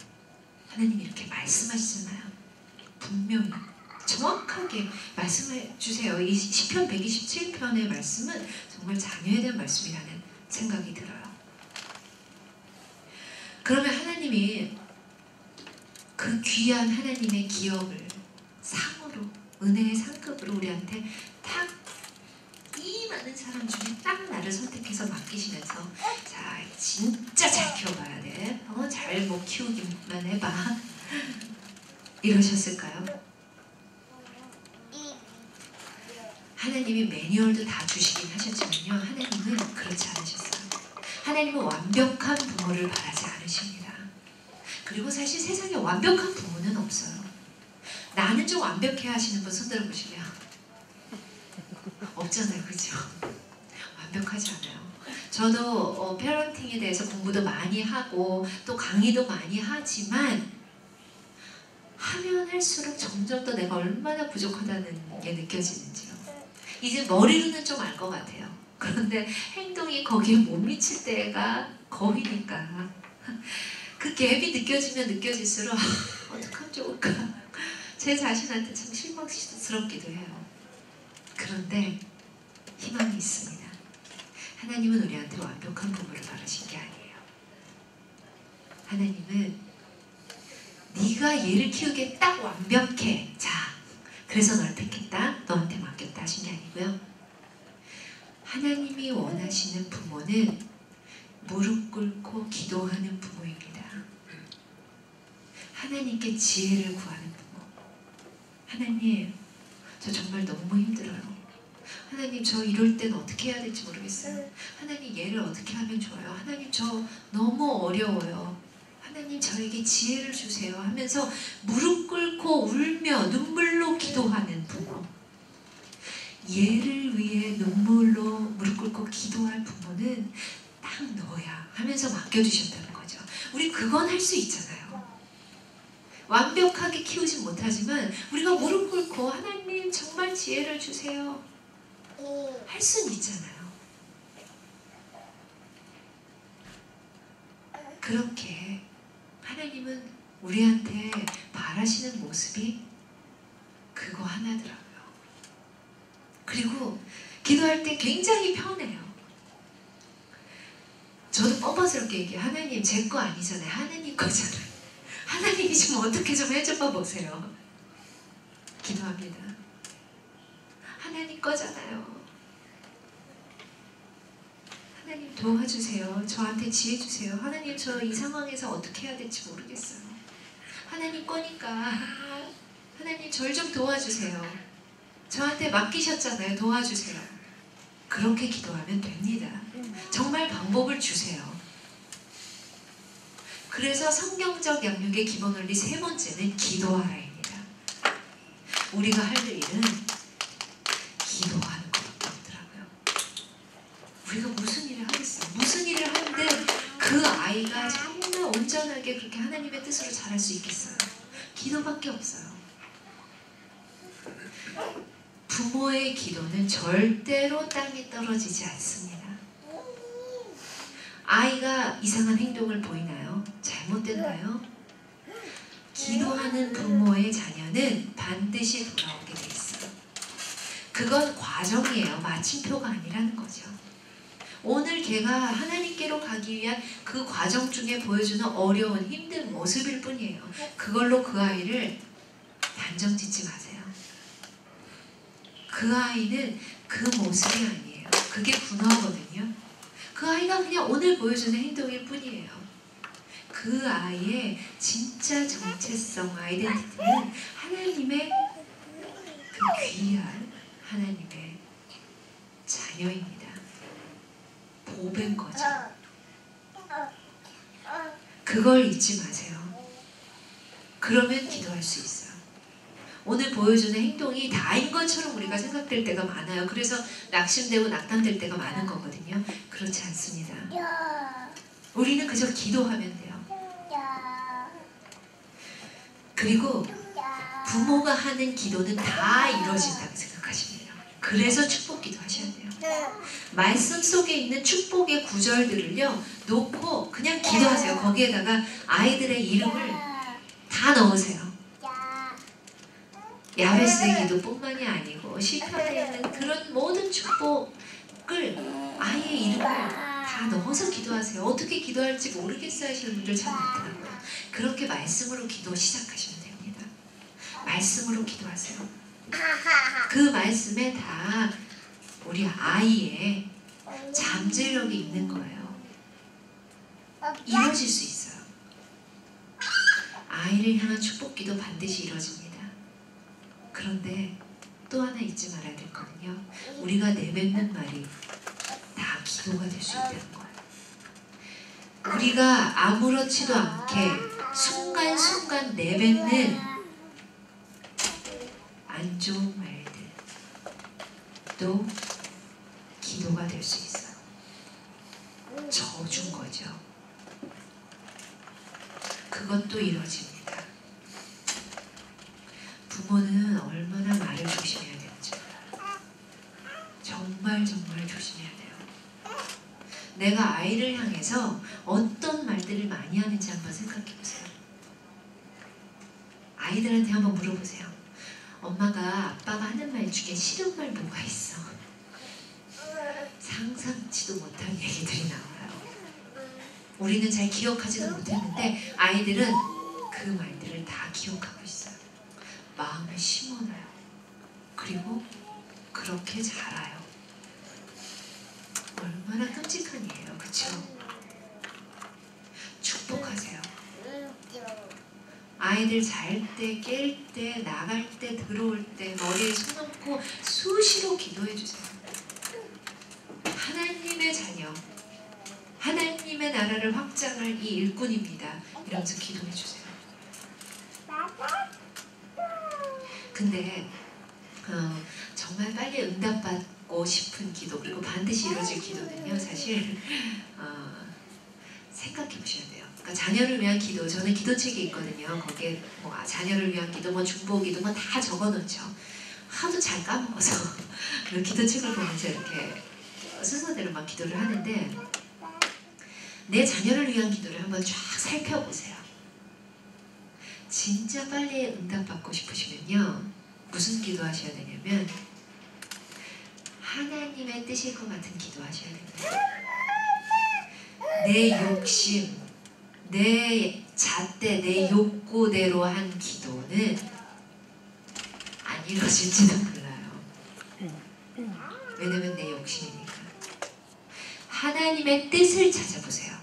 하나님이 이렇게 말씀하시잖아요. 분명히 정확하게 말씀해 주세요. 이 시편 127편의 말씀은 정말 자녀에 대한 말씀이라는 생각이 들어요. 그러면 하나님이 그 귀한 하나님의 기업을 상으로 은혜의 상급으로 우리한테 딱 이 많은 사람 중에 딱 나를 선택해서 맡기시면서 자 진짜 잘 키워봐야 돼. 잘 못 키우기만 해봐. 이러셨을까요? 하나님이 매뉴얼도 다 주시긴 하셨지만요. 하나님은 그렇지 않으셨어요. 하나님은 완벽한 부모를 바라지 않으십니다. 그리고 사실 세상에 완벽한 부모는 없어요. 나는 좀 완벽해 하시는 분 손들어 보시면 없잖아요. 그죠? 완벽하지 않아요. 저도 페런팅에 대해서 공부도 많이 하고 또 강의도 많이 하지만 하면 할수록 점점 더 내가 얼마나 부족하다는 게 느껴지는지요. 이제 머리로는 좀 알 것 같아요. 그런데 행동이 거기에 못 미칠 때가 거의니까 그 갭이 느껴지면 느껴질수록 어떡하면 좋을까. 제 자신한테 참 실망스럽기도 해요. 그런데 희망이 있습니다. 하나님은 우리한테 완벽한 부모를 바라신 게 아니에요. 하나님은 네가 얘를 키우기에 딱 완벽해. 자, 그래서 널 택했다. 너한테 맡겼다 하신 게 아니고요. 하나님이 원하시는 부모는 무릎 꿇고 기도하는 부모입니다. 하나님께 지혜를 구하는 부모. 하나님, 저 정말 너무 힘들어요. 하나님 저 이럴 땐 어떻게 해야 될지 모르겠어요. 하나님 얘를 어떻게 하면 좋아요. 하나님 저 너무 어려워요. 하나님 저에게 지혜를 주세요 하면서 무릎 꿇고 울며 눈물로 기도하는 부모, 얘를 위해 눈물로 무릎 꿇고 기도할 부모는 딱 너야 하면서 맡겨주셨다는 거죠. 우리 그건 할 수 있잖아요. 완벽하게 키우진 못하지만 우리가 무릎 꿇고 하나님 정말 지혜를 주세요 할 수는 있잖아요. 그렇게 하나님은 우리한테 바라시는 모습이 그거 하나더라고요. 그리고 기도할 때 굉장히 편해요. 저도 뻔뻔스럽게 얘기해요. 하나님 제 거 아니잖아요. 하나님 거잖아요. 하나님이 좀 어떻게 좀 해줘봐 보세요. 기도합니다. 하나님 거잖아요. 하나님 도와주세요. 저한테 지혜 주세요. 하나님 저 이 상황에서 어떻게 해야 될지 모르겠어요. 하나님 거니까 하나님 절 좀 도와주세요. 저한테 맡기셨잖아요. 도와주세요. 그렇게 기도하면 됩니다. 정말 방법을 주세요. 그래서 성경적 양육의 기본 원리 세 번째는 기도하라입니다. 우리가 할 일은 기도하는 것밖에 없더라고요. 우리가 무슨 일을 하겠어요? 무슨 일을 하는데 그 아이가 정말 온전하게 그렇게 하나님의 뜻으로 자랄 수 있겠어요? 기도밖에 없어요. 부모의 기도는 절대로 땅에 떨어지지 않습니다. 아이가 이상한 행동을 보이나요? 잘못됐나요? 기도하는 부모의 자녀는 반드시 돌아오게 돼 있어요. 그건 과정이에요. 마침표가 아니라는 거죠. 오늘 걔가 하나님께로 가기 위한 그 과정 중에 보여주는 어려운 힘든 모습일 뿐이에요. 그걸로 그 아이를 단정 짓지 마세요. 그 아이는 그 모습이 아니에요. 그게 분화거든요. 그 아이가 그냥 오늘 보여주는 행동일 뿐이에요. 그 아이의 진짜 정체성, 아이덴티티는 하나님의 그 귀한 하나님의 자녀입니다. 복된 거죠. 그걸 잊지 마세요. 그러면 기도할 수 있어요. 오늘 보여주는 행동이 다인 것처럼 우리가 생각될 때가 많아요. 그래서 낙심되고 낙담될 때가 많은 거거든요. 그렇지 않습니다. 우리는 그저 기도하면 돼요. 그리고 부모가 하는 기도는 다 이루어진다고 생각하시면 돼요. 그래서 축복 기도하셔야 돼요. 말씀 속에 있는 축복의 구절들을요 놓고 그냥 기도하세요. 거기에다가 아이들의 이름을 다 넣으세요. 야베스의 기도뿐만이 아니고 시편에 있는 그런 모든 축복을 아이의 이름을 다 넣어서 기도하세요. 어떻게 기도할지 모르겠어요 하시는 분들 참 많더라고요. 그렇게 말씀으로 기도 시작하시면 됩니다. 말씀으로 기도하세요. 그 말씀에 다 우리 아이의 잠재력이 있는 거예요. 이루어질 수 있어요. 아이를 향한 축복기도 반드시 이루어집니다. 그런데 또 하나 잊지 말아야 될 거는요. 우리가 내뱉는 말이 다 기도가 될 수 있다는 거예요. 우리가 아무렇지도 않게 순간순간 내뱉는 안 좋은 말들도 기도가 될 수 있어요. 저준 거죠. 그것도 이루어집니다. 부모는 얼마나 말을 조심해야 되는지 몰라요. 정말 조심해야 돼요. 내가 아이를 향해서 어떤 말들을 많이 하는지 한번 생각해 보세요. 아이들한테 한번 물어보세요. 엄마가 아빠가 하는 말 중에 싫은 말 뭐가 있어? 상상치도 못한 얘기들이 나와요. 우리는 잘 기억하지도 못했는데 아이들은 그 말들을 다 기억하고 있어요. 마음에 심어놔요. 그리고 그렇게 자라요. 얼마나 끔찍한 일이에요. 그쵸? 축복하세요. 아이들 잘 때, 깰 때, 나갈 때, 들어올 때 머리에 손 얹고 수시로 기도해 주세요. 하나님의 자녀, 하나님의 나라를 확장할 이 일꾼입니다. 이러면서 기도해 주세요. 근데 정말 빨리 응답받고 싶은 기도, 그리고 반드시 이루어질 기도는요, 사실 생각해 보셔야 돼요. 그러니까 자녀를 위한 기도, 저는 기도책이 있거든요. 거기에 뭐 자녀를 위한 기도, 뭐 중보 기도, 뭐 다 적어놓죠. 하도 잘 까먹어서 기도책을 보면서 이렇게 순서대로 막 기도를 하는데, 내 자녀를 위한 기도를 한번 쫙 살펴보세요. 진짜 빨리 응답받고 싶으시면요, 무슨 기도 하셔야 되냐면 하나님의 뜻일 것 같은 기도 하셔야 됩니다. 내 욕심, 내 잣대, 내 욕구대로 한 기도는 안 이루어질지도 몰라요. 왜냐면 내 욕심이니까. 하나님의 뜻을 찾아보세요.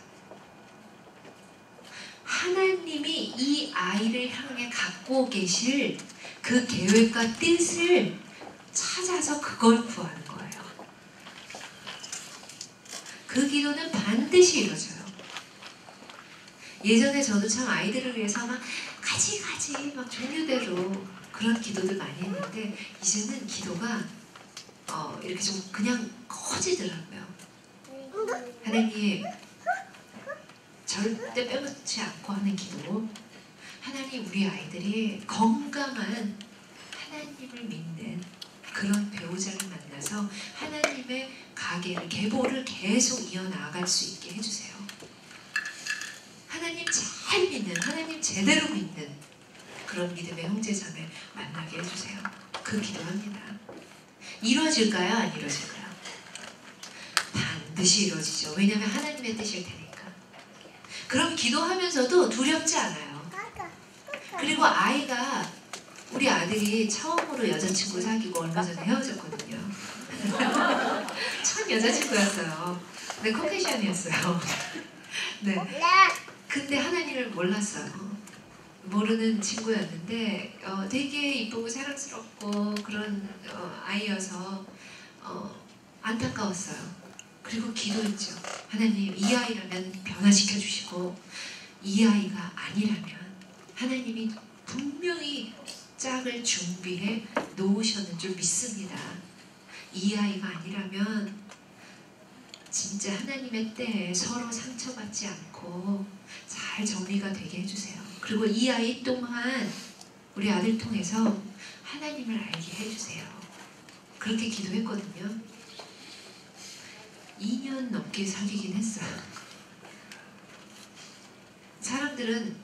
하나님이 이 아이를 향해 갖고 계실 그 계획과 뜻을 찾아서 그걸 구하는 거예요. 그 기도는 반드시 이루어져요. 예전에 저도 참 아이들을 위해서 막 가지가지 막 종류대로 그런 기도들 많이 했는데, 이제는 기도가 이렇게 좀 그냥 커지더라고요. 하나님, 절대 빼놓지 않고 하는 기도. 하나님, 우리 아이들이 건강한 하나님을 믿는 그런 배우자를 만나서 하나님의 가계를, 계보를 계속 이어나갈 수 있게 해주세요. 하나님 잘 믿는, 하나님 제대로 믿는 그런 믿음의 형제자매 만나게 해주세요. 그 기도합니다. 이루어질까요? 안 이루어질까요? 반드시 이루어지죠. 왜냐하면 하나님의 뜻일 테니까. 그럼 기도하면서도 두렵지 않아요. 그리고 우리 아들이 처음으로 여자친구 사귀고 얼마 전에 헤어졌거든요. 첫 여자친구였어요. 네, 코케이션이었어요. 네. 근데 하나님을 몰랐어요. 모르는 친구였는데 되게 이쁘고 사랑스럽고 그런 아이여서 안타까웠어요. 그리고 기도했죠. 하나님, 이 아이라면 변화시켜 주시고, 이 아이가 아니라면 하나님이 분명히 짝을 준비해 놓으셨는 줄 믿습니다. 이 아이가 아니라면 진짜 하나님의 때에 서로 상처받지 않고 잘 정리가 되게 해주세요. 그리고 이 아이 또한 우리 아들 통해서 하나님을 알게 해주세요. 그렇게 기도했거든요. 2년 넘게 사귀긴 했어요. 사람들은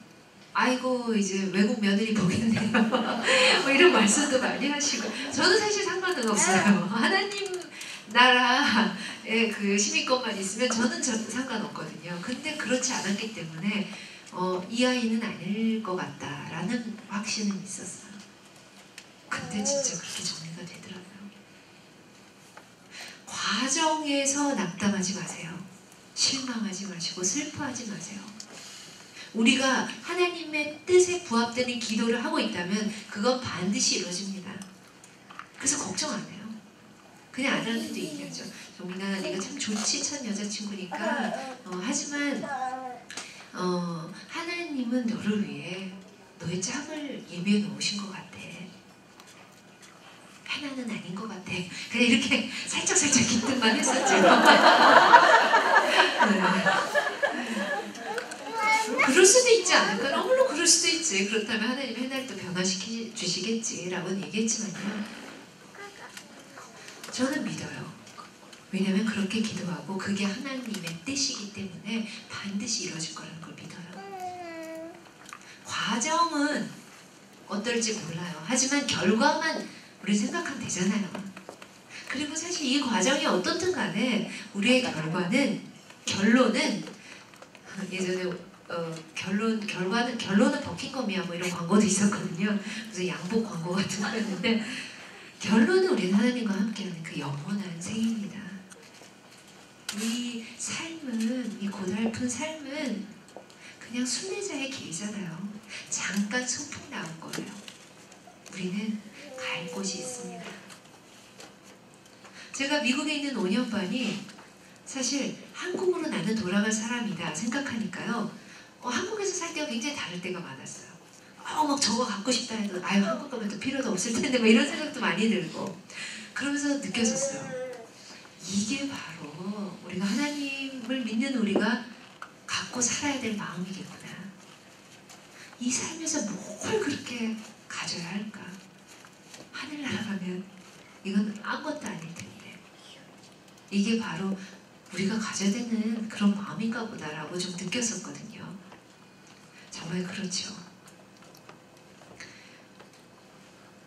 아이고 이제 외국 며느리 보겠네요 뭐 이런 말씀도 많이 하시고, 저는 사실 상관은 없어요. 하나님 나라의 그 시민권만 있으면 저는 상관없거든요. 근데 그렇지 않았기 때문에 이 아이는 아닐 것 같다라는 확신은 있었어요. 근데 진짜 그렇게 정리가 되더라고요. 과정에서 낙담하지 마세요. 실망하지 마시고 슬퍼하지 마세요. 우리가 하나님의 뜻에 부합되는 기도를 하고 있다면 그건 반드시 이루어집니다. 그래서 걱정 안 해요. 그냥 아들한테도 얘기하죠. 정민아, 네가 참 좋지, 첫 여자친구니까. 하지만 하나님은 너를 위해 너의 짝을 예비해 놓으신 것 같아. 하나는 아닌 것 같아. 그냥 이렇게 살짝 기특만 했었죠. 네. 그럴 수도 있지 않을까? 물론 그럴 수도 있지. 그렇다면 하나님 하나를 또 변화시켜 주시겠지라고 얘기했지만요. 저는 믿어요. 왜냐하면 그렇게 기도하고 그게 하나님의 뜻이기 때문에 반드시 이루어질 거라는 걸 믿어요. 과정은 어떨지 몰라요. 하지만 결과만 우리 생각하면 되잖아요. 그리고 사실 이 과정이 어떻든 간에 우리의 결론은 예전에 결론은 버킹엄이야 뭐 이런 광고도 있었거든요. 그래서 양복 광고 같은 거였는데, 결론은 우리는 하나님과 함께하는 그 영원한 생입니다. 이 고달픈 삶은 그냥 순례자의 길이잖아요. 잠깐 소풍 나온 거예요. 우리는 갈 곳이 있습니다. 제가 미국에 있는 5년 반이 사실 한국으로 나는 돌아갈 사람이다 생각하니까요. 한국에서 살 때가 굉장히 다를 때가 많았어요. 막 저거 갖고 싶다 해도 아유 한국 가면 또 필요도 없을 텐데 막 이런 생각도 많이 들고 그러면서 느꼈었어요. 이게 바로 우리가 하나님을 믿는 우리가 갖고 살아야 될 마음이겠구나. 이 삶에서 뭘 그렇게 가져야 할까? 하늘나라 가면 이건 아무것도 아닐 텐데 이게 바로 우리가 가져야 되는 그런 마음인가 보다라고 좀 느꼈었거든요. 정말 그렇죠.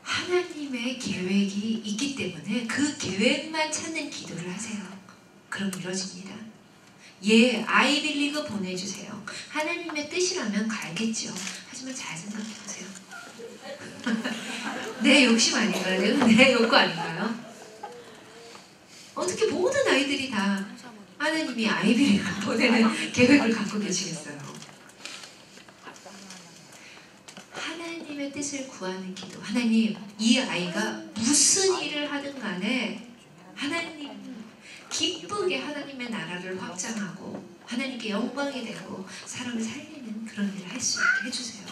하나님의 계획이 있기 때문에 그 계획만 찾는 기도를 하세요. 그럼 이루어집니다. 예, 아이빌리그 보내주세요. 하나님의 뜻이라면 갈겠죠. 하지만 잘 생각해보세요. 내 욕심 아닌가요? 내 욕구 아닌가요? 어떻게 모든 아이들이 다 하나님이 아이빌리그 보내는 계획을 갖고 계시겠어요? 하나님의 뜻을 구하는 기도. 하나님, 이 아이가 무슨 일을 하든 간에 하나님 기쁘게 하나님의 나라를 확장하고 하나님께 영광이 되고 사람을 살리는 그런 일을 할 수 있게 해주세요.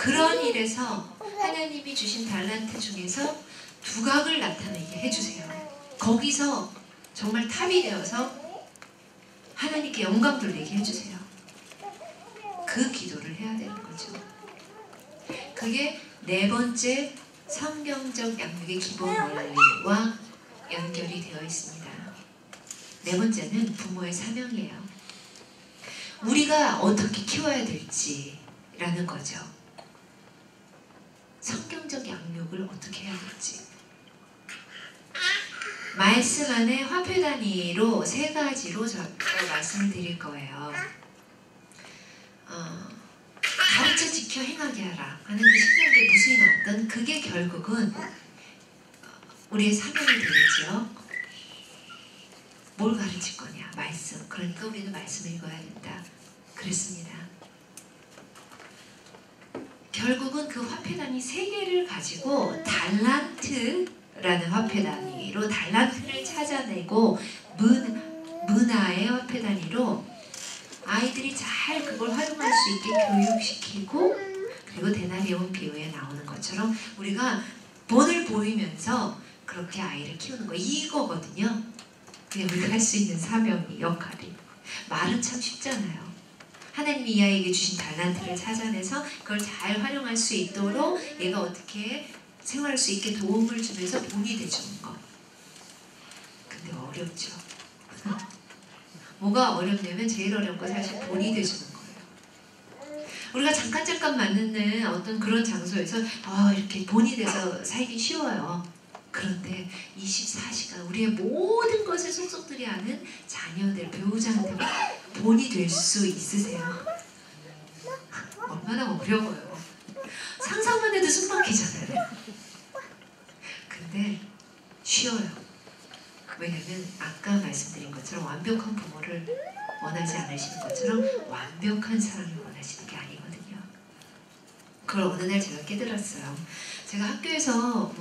그런 일에서 하나님이 주신 달란트 중에서 두각을 나타내게 해주세요. 거기서 정말 탑이 되어서 하나님께 영광 돌리게 해주세요. 그 기도를 해야 되는 거죠. 그게 네 번째 성경적 양육의 기본 원리와 연결이 되어 있습니다. 네 번째는 부모의 사명이에요. 우리가 어떻게 키워야 될지라는 거죠. 성경적 양육을 어떻게 해야 될지. 말씀 안에 화폐 단위로 세 가지로 제가 말씀을 드릴 거예요. 가르쳐 지켜 행하게 하라 하는 그 신명기에 무수히 나왔던 그게 결국은 우리의 사명이 되겠죠. 뭘 가르칠 거냐? 말씀. 그러니까 우리는 말씀을 읽어야 된다. 그랬습니다. 결국은 그 화폐 단위 3개를 가지고 달란트라는 화폐 단위로 달란트를 찾아내고 문화의 화폐 단위로 아이들이 잘 그걸 활용할 수 있게 교육시키고 그리고 데나리온 비유에 나오는 것처럼 우리가 본을 보이면서 그렇게 아이를 키우는 거 이거거든요. 그게 우리가 할 수 있는 사명이 역할이. 말은 참 쉽잖아요. 하나님이 이 아이에게 주신 달란트를 찾아내서 그걸 잘 활용할 수 있도록 얘가 어떻게 생활할 수 있게 도움을 주면서 본이 돼주는 거. 근데 어렵죠. 뭐가 어렵냐면 제일 어려운 건 사실 본이 돼주는 거예요. 우리가 잠깐 만나는 어떤 그런 장소에서 이렇게 본이 돼서 살기 쉬워요. 그런데 24시간 우리의 모든 것을 속속들이 아는 자녀들, 배우자한테 본이 될 수 있으세요? 얼마나 어려워요. 상상만 해도 숨 막히잖아요. 근데 쉬워요. 왜냐면 아까 말씀드린 것처럼 완벽한 부모를 원하지 않으시는 것처럼 완벽한 사람을 원하시는 게 아니거든요. 그걸 어느 날 제가 깨달았어요. 제가 학교에서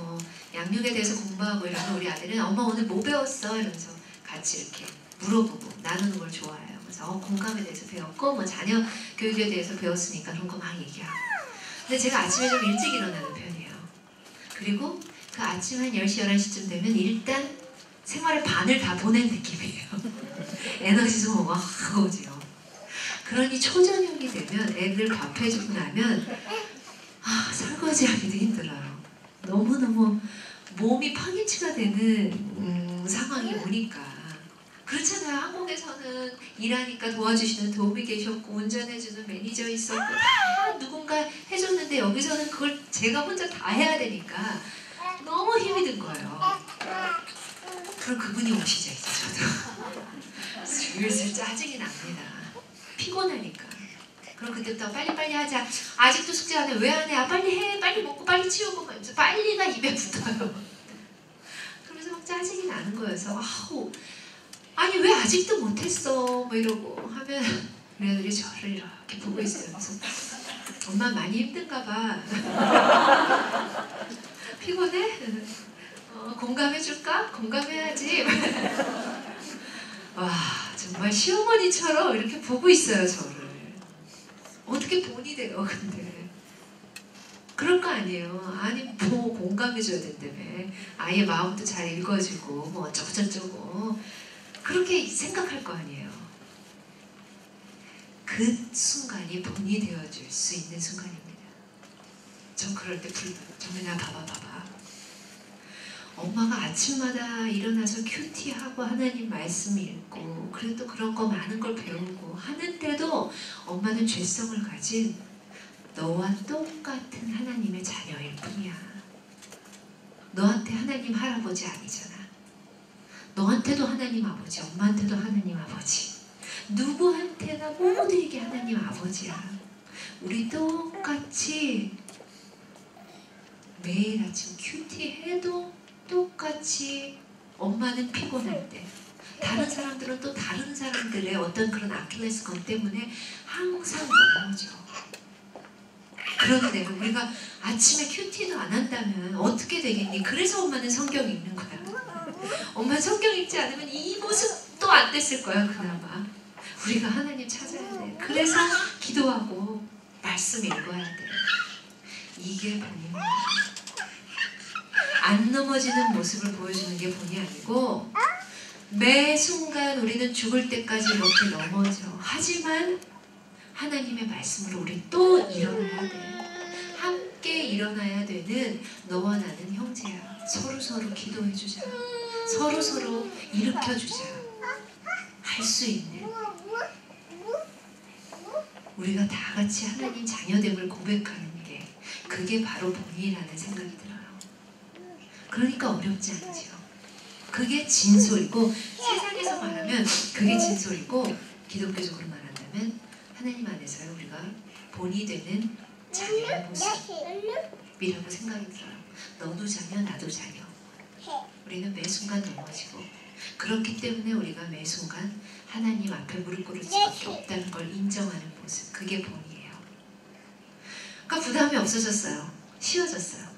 양육에 대해서 공부하고 이러면 우리 아들은 엄마 오늘 뭐 배웠어? 이러면서 같이 이렇게 물어보고 나누는 걸 좋아해요. 그래서 공감에 대해서 배웠고 자녀 교육에 대해서 배웠으니까 그런 거 막 얘기하고. 근데 제가 아침에 좀 일찍 일어나는 편이에요. 그리고 그 아침 한 10시, 11시쯤 되면 일단 생활의 반을 다 보낸 느낌이에요. 에너지 소모가 확 오죠. 그러니 초저녁이 되면 애들 밥 해주고 나면 설거지하기도 힘들어요. 너무너무 몸이 파김치가 되는 상황이 오니까. 그렇잖아요. 한국에서는 일하니까 도와주시는 도움이 계셨고 운전해주는 매니저 있었고 다 누군가 해줬는데 여기서는 그걸 제가 혼자 다 해야 되니까 너무 힘이 든 거예요. 그럼 그분이 오시죠 이제 저도 슬슬 짜증이 납니다. 피곤하니까. 그럼 그때부터 빨리빨리 하자. 아직도 숙제 안 해. 왜 안 해? 빨리 해. 빨리 먹고 빨리 치우고 하면서 빨리가 입에 붙어요. 그러면서 막 짜증이 나는 거여서 아니 왜 아직도 못했어? 이러고 하면 우리 애들이 저를 이렇게 보고 있어요. 그래서 엄마 많이 힘든가 봐. 피곤해? 공감해줄까? 공감해야지. 와, 정말 시어머니처럼 이렇게 보고 있어요, 저를. 어떻게 본이 돼요, 근데. 그럴 거 아니에요. 아니, 뭐 공감해줘야 된다며. 아예 마음도 잘 읽어지고, 뭐 어쩌고저쩌고. 그렇게 생각할 거 아니에요. 그 순간이 본이 되어줄 수 있는 순간입니다. 전 그럴 때 정민아 봐봐. 엄마가 아침마다 일어나서 큐티하고 하나님 말씀 읽고 그래도 그런 거 많은 걸 배우고 하는데도 엄마는 죄성을 가진 너와 똑같은 하나님의 자녀일 뿐이야. 너한테 하나님 할아버지 아니잖아. 너한테도 하나님 아버지, 엄마한테도 하나님 아버지. 누구한테나 모두에게 하나님 아버지야. 우리 똑같이 매일 아침 큐티해도 똑같이 엄마는 피곤할 때 다른 사람들은 또 다른 사람들의 어떤 그런 아킬레스건 때문에 항상 넘어져. 그런데 우리가 아침에 큐티도 안 한다면 어떻게 되겠니? 그래서 엄마는 성경 읽는 거야. 엄마는 성경 읽지 않으면 이 모습도 안 됐을 거야 그나마. 우리가 하나님 찾아야 돼. 그래서 기도하고 말씀 읽어야 돼. 이게 본입니다. 안 넘어지는 모습을 보여주는 게 본이 아니고 매 순간 우리는 죽을 때까지 이렇게 넘어져. 하지만 하나님의 말씀으로 우리 또 일어나야 돼. 함께 일어나야 되는 너와 나는 형제야. 서로서로 기도해주자. 서로서로 일으켜주자. 할 수 있는 우리가 다 같이 하나님 자녀됨을 고백하는 게 그게 바로 본이라는 생각이 들어요. 그러니까 어렵지 않죠. 그게 진솔이고 세상에서 말하면 그게 진솔이고 기독교적으로 말한다면 하나님 안에서 우리가 본이 되는 자녀의 모습이라고 생각이 들어요. 너도 자녀, 나도 자녀. 우리는 매 순간 넘어지고 그렇기 때문에 우리가 매 순간 하나님 앞에 무릎 꿇을 수밖에 없다는 걸 인정하는 모습. 그게 본이에요. 그러니까 부담이 없어졌어요. 쉬워졌어요.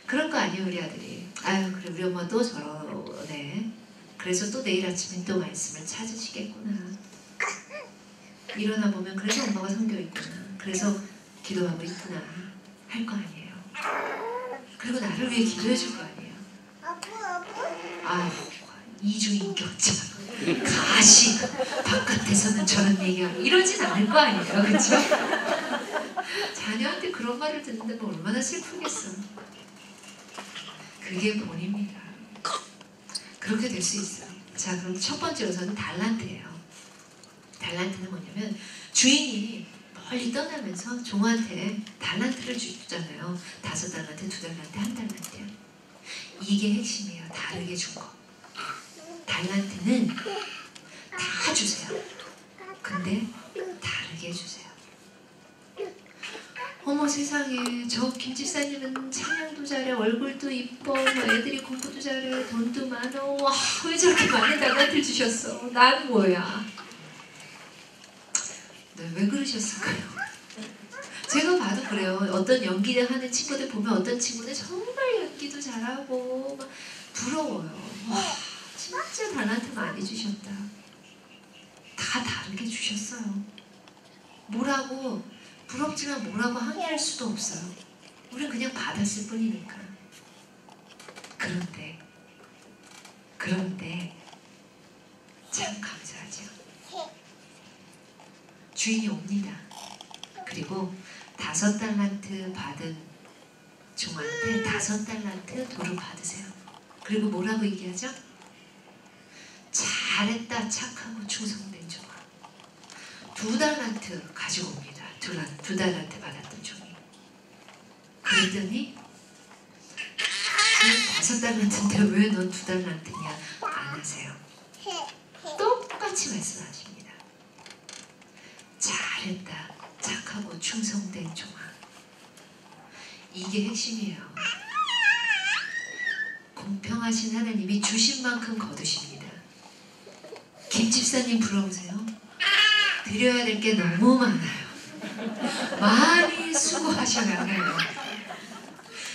그런 거 아니에요, 우리 아들이. 아유, 그래, 우리 엄마 또 저러네. 그래서 또 내일 아침에 또 말씀을 찾으시겠구나. 일어나 보면 그래서 엄마가 성경 있구나. 그래서 기도하고 있구나. 할 거 아니에요. 그리고 나를 위해 기도해 줄 거 아니에요. 아유, 이주인격자. 가시. 바깥에서는 저런 얘기하고 이러진 않을 거 아니에요. 그렇죠? 자녀한테 그런 말을 듣는다면 얼마나 슬프겠어. 그게 본입니다. 그렇게 될 수 있어요. 자, 그럼 첫 번째 요소는 달란트예요. 달란트는 뭐냐면 주인이 멀리 떠나면서 종한테 달란트를 주잖아요. 5달란트, 2달란트, 1달란트. 이게 핵심이에요. 다르게 준 거. 달란트는 다 주세요. 근데 다르게 주세요. 어머 세상에, 저 김집사님은 찬양도 잘해, 얼굴도 이뻐, 뭐 애들이 공부도 잘해, 돈도 많어. 와, 왜 저렇게 많은 달란트를 주셨어? 난 뭐야? 네, 왜 그러셨을까요? 제가 봐도 그래요. 어떤 연기를 하는 친구들 보면 어떤 친구는 정말 연기도 잘하고 막 부러워요. 와, 진짜 달란트 많이 주셨다. 다 다르게 주셨어요. 뭐라고 부럽지만 뭐라고 항의할 수도 없어요. 우리는 그냥 받았을 뿐이니까. 그런데 참 감사하죠. 주인이 옵니다. 그리고 5달란트 받은 종한테 5달란트 도로 받으세요. 그리고 뭐라고 얘기하죠? 잘했다, 착하고 충성된 종아. 2달란트 가지고 옵니다. 2달란트 받았던 종이. 그랬더니 5달란트인데 왜 넌 2달란트냐 안 하세요. 똑같이 말씀하십니다. 잘했다, 착하고 충성된 종아. 이게 핵심이에요. 공평하신 하나님이 주신 만큼 거두십니다. 김집사님 부러우세요? 드려야 될 게 너무 많아요. 많이 수고하셔야 해요.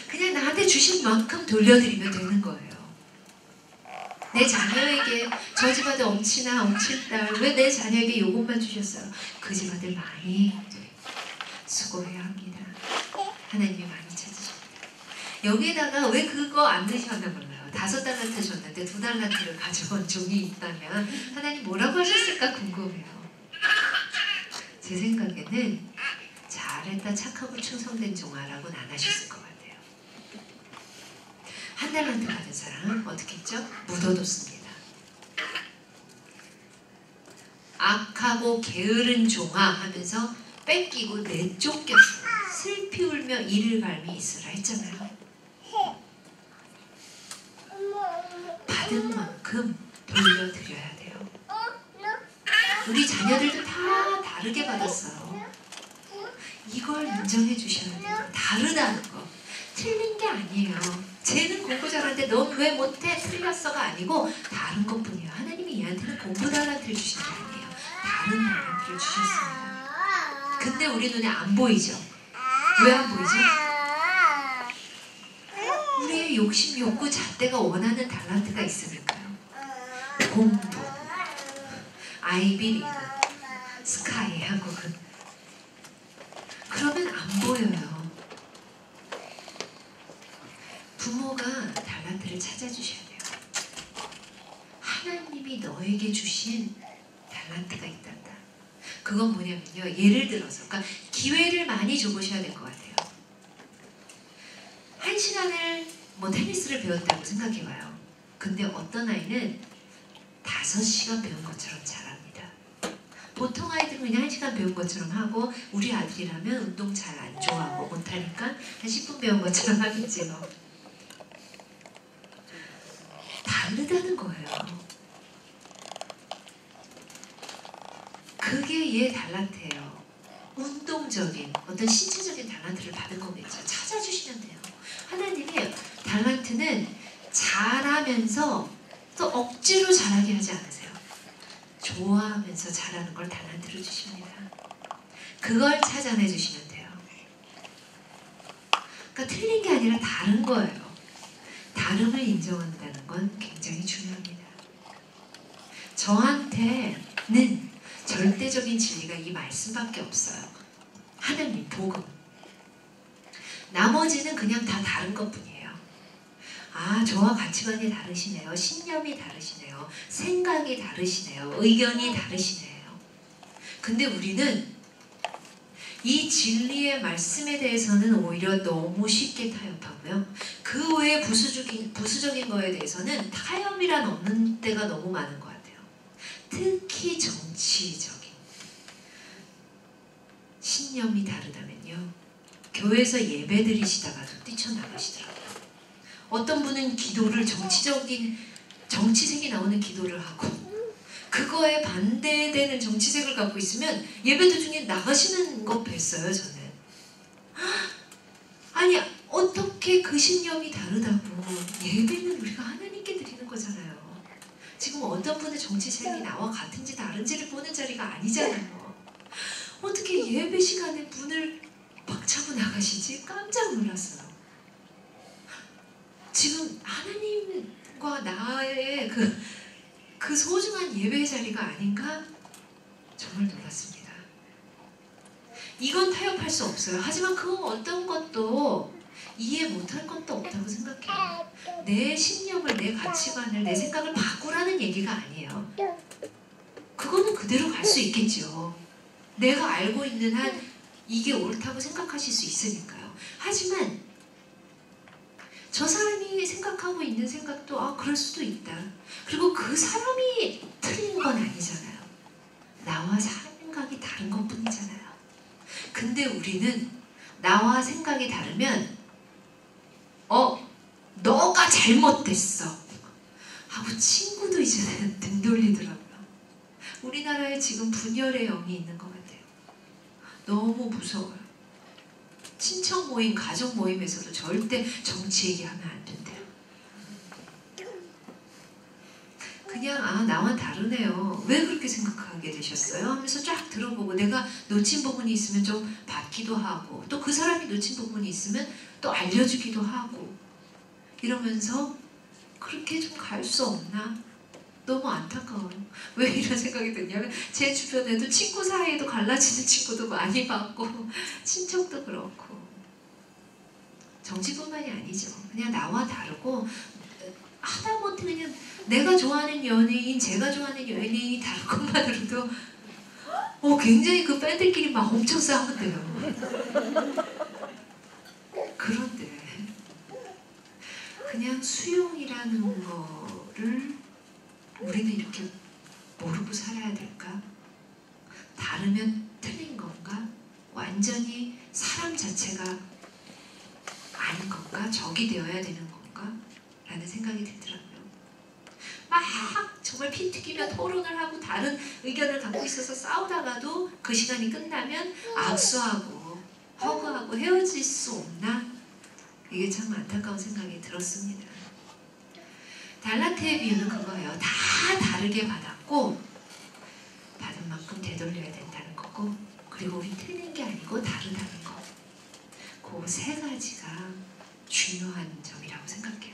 그냥 나한테 주신 만큼 돌려드리면 되는 거예요. 내 자녀에게 저 집 아들 엄친아 엄친딸 왜 내 자녀에게 요것만 주셨어요? 그 집 아들 많이 수고해야 합니다. 하나님이 많이 찾으십니다. 여기에다가 왜 그거 안 넣으셨나 몰라요. 5달란트 줬는데 2달란트를 가져온 종이 있다면 하나님 뭐라고 하셨을까 궁금해요. 제 생각에는 잘했다 착하고 충성된 종아라고는 안 하셨을 것 같아요. 1달란트 받은 사람은 어떻게 했죠? 묻어뒀습니다. 악하고 게으른 종아 하면서 뺏기고 내쫓겼어요. 슬피 울며 이를 갈미 있으라 했잖아요. 받은 만큼 돌려드려야 돼요. 우리 자녀들도 다 다르게 받았어요. 이걸 인정해 주셔야 돼요. 다르다는 거. 틀린 게 아니에요. 쟤는 공부 잘하는데 넌 왜 못해? 틀렸어가 아니고 다른 것뿐이에요. 하나님이 얘한테는 공부 달란트를 주신 게 아니에요. 다른 달란트를 주셨습니다. 근데 우리 눈에 안 보이죠? 왜 안 보이죠? 우리의 욕심, 욕구, 잣대가 원하는 달란트가 있으니까요. 공부, 아이비리그, 스카이 한국은 그러면 안 보여요. 부모가 달란트를 찾아주셔야 돼요. 하나님이 너에게 주신 달란트가 있단다. 그건 뭐냐면요. 예를 들어서 그러니까 기회를 많이 줘보셔야 될 것 같아요. 1시간을 뭐 테니스를 배웠다고 생각해봐요. 근데 어떤 아이는 5시간 배운 것처럼 잘합니다. 보통 아이들은 그냥 1시간 배운 것처럼 하고 우리 아들이라면 운동 잘 안 좋아하고 못하니까 한 10분 배운 것처럼 하겠지요. 다르다는 거예요. 그게 얘 달란트예요. 운동적인 어떤 신체적인 달란트를 받은 거겠죠. 찾아주시면 돼요. 하나님의 달란트는 잘하면서 또 억지로 잘하게 하지 않으세요. 좋아하면서 잘하는 걸 달란트로 주십니다. 그걸 찾아내 주시면 돼요. 그러니까 틀린 게 아니라 다른 거예요. 다름을 인정한다는 건 굉장히 중요합니다. 저한테는 절대적인 진리가 이 말씀밖에 없어요. 하나님, 복음. 나머지는 그냥 다 다른 것뿐이에요. 아, 저와 가치관이 다르시네요. 신념이 다르시네요. 생각이 다르시네요. 의견이 다르시네요. 근데 우리는 이 진리의 말씀에 대해서는 오히려 너무 쉽게 타협하고요. 그 외에 부수적인 거에 대해서는 타협이란 없는 때가 너무 많은 것 같아요. 특히 정치적인 신념이 다르다면요. 교회에서 예배 드리시다가도 뛰쳐나가시더라고요. 어떤 분은 기도를 정치색이 나오는 기도를 하고 그거에 반대되는 정치색을 갖고 있으면 예배 도중에 나가시는 거 뵀어요. 저는. 아니 어떻게 그 신념이 다르다고. 예배는 우리가 하나님께 드리는 거잖아요. 지금 어떤 분의 정치색이 나와 같은지 다른지를 보는 자리가 아니잖아요. 어떻게 예배 시간에 문을 박차고 나가시지? 깜짝 놀랐어요. 지금 하나님과 나의 그 소중한 예배의 자리가 아닌가? 정말 놀랐습니다. 이건 타협할 수 없어요. 하지만 그 어떤 것도 이해 못할 것도 없다고 생각해요. 내 신념을, 내 가치관을, 내 생각을 바꾸라는 얘기가 아니에요. 그거는 그대로 갈 수 있겠죠. 내가 알고 있는 한 이게 옳다고 생각하실 수 있으니까요. 하지만 저 사람이 생각하고 있는 생각도 그럴 수도 있다. 그리고 그 사람이 틀린 건 아니잖아요. 나와 생각이 다른 것 뿐이잖아요. 근데 우리는 나와 생각이 다르면 너가 잘못됐어 하고 친구도 이제는 등 돌리더라고요. 우리나라에 지금 분열의 영이 있는 것 같아요. 너무 무서워요. 친척 모임, 가족 모임에서도 절대 정치 얘기하면 안 된대요. 그냥 아 나와 다르네요. 왜 그렇게 생각하게 되셨어요? 하면서 쫙 들어보고 내가 놓친 부분이 있으면 좀 받기도 하고 또 그 사람이 놓친 부분이 있으면 또 알려주기도 하고 이러면서 그렇게 좀 갈 수 없나? 너무 안타까워요. 왜 이런 생각이 드냐면 제 주변에도 친구 사이에도 갈라지는 친구도 많이 봤고 친척도 그렇고 정치뿐만이 아니죠. 그냥 나와 다르고 하다못해 그냥 내가 좋아하는 연예인, 제가 좋아하는 연예인이 다른 것만으로도 굉장히 그 팬들끼리 막 엄청 싸운대요. 그런데 그냥 수용이라는 거를 우리는 이렇게 모르고 살아야 될까? 다르면 틀린 건가? 완전히 사람 자체가 아닌 건가? 적이 되어야 되는 건가? 라는 생각이 들더라고요. 막 정말 피 튀기며 토론을 하고 다른 의견을 갖고 있어서 싸우다가도 그 시간이 끝나면 악수하고 허그하고 헤어질 수 없나? 이게 참 안타까운 생각이 들었습니다. 달란트의 비유는 그거예요. 다 다르게 받았고 받은 만큼 되돌려야 된다는 거고 그리고 우리 틀린 게 아니고 다르다는 거. 그 세 가지가 중요한 점이라고 생각해요.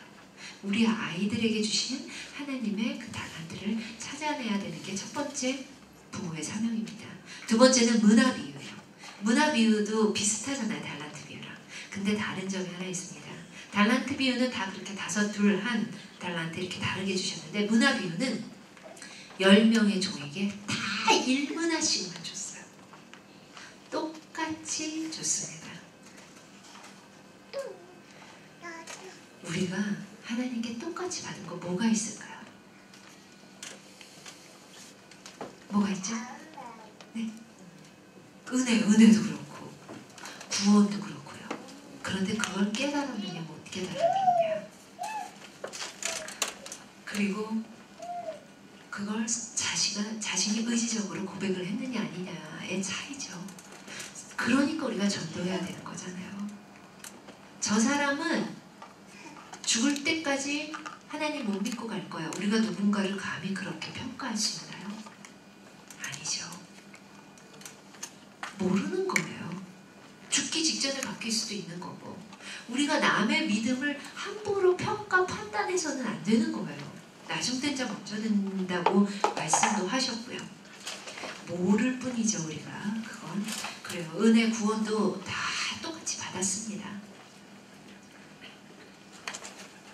우리 아이들에게 주신 하나님의 그 달란트를 찾아내야 되는 게 첫 번째 부모의 사명입니다. 두 번째는 문화 비유예요. 문화 비유도 비슷하잖아요. 달란트 비유랑. 근데 다른 점이 하나 있습니다. 달란트 비유는 다 그렇게 5, 2, 1 달란트 이렇게 다르게 주셨는데 문화 비유는 10명의 종에게 다 1문화씩만 줬어요. 똑같이 줬습니다. 우리가 하나님께 똑같이 받은 거 뭐가 있을까요? 뭐가 있죠? 네. 은혜도 그렇고 구원도 그렇고요. 그런데 그걸 깨달았느냐 못 깨달았느냐 그리고 그걸 자신이 의지적으로 고백을 했느냐 아니냐의 차이죠. 그러니까 우리가 전도해야 되는 거잖아요. 저 사람은 죽을 때까지 하나님 못 믿고 갈 거야. 우리가 누군가를 감히 그렇게 평가할 수 있나요? 아니죠. 모르는 거예요. 죽기 직전에 바뀔 수도 있는 거고 우리가 남의 믿음을 함부로 평가 판단해서는 안 되는 거예요. 나중된 자 먼저 듣는다고 말씀도 하셨고요. 모를 뿐이죠. 우리가 그건 그래요. 은혜 구원도 다 똑같이 받았습니다.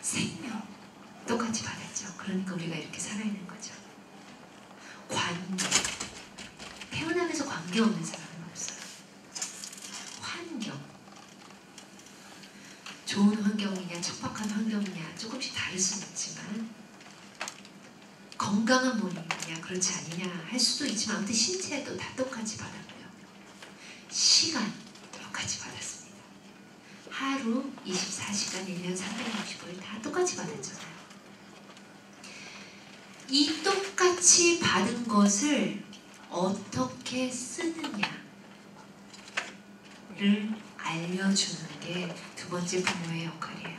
생명 똑같이 받았죠. 그러니까 우리가 이렇게 살아있는 거죠. 관계 태어나면서 관계없는 사람은 없어요. 환경 좋은 환경이냐 척박한 환경이냐 조금씩 다를 수는 있지만 건강한 몸이냐 그렇지 않느냐 할 수도 있지만 아무튼 신체도 다 똑같이 받았고요. 시간 똑같이 받았습니다. 하루 24시간 1년 365일 다 똑같이 받았잖아요. 이 똑같이 받은 것을 어떻게 쓰느냐를 알려주는 게 두 번째 부모의 역할이에요.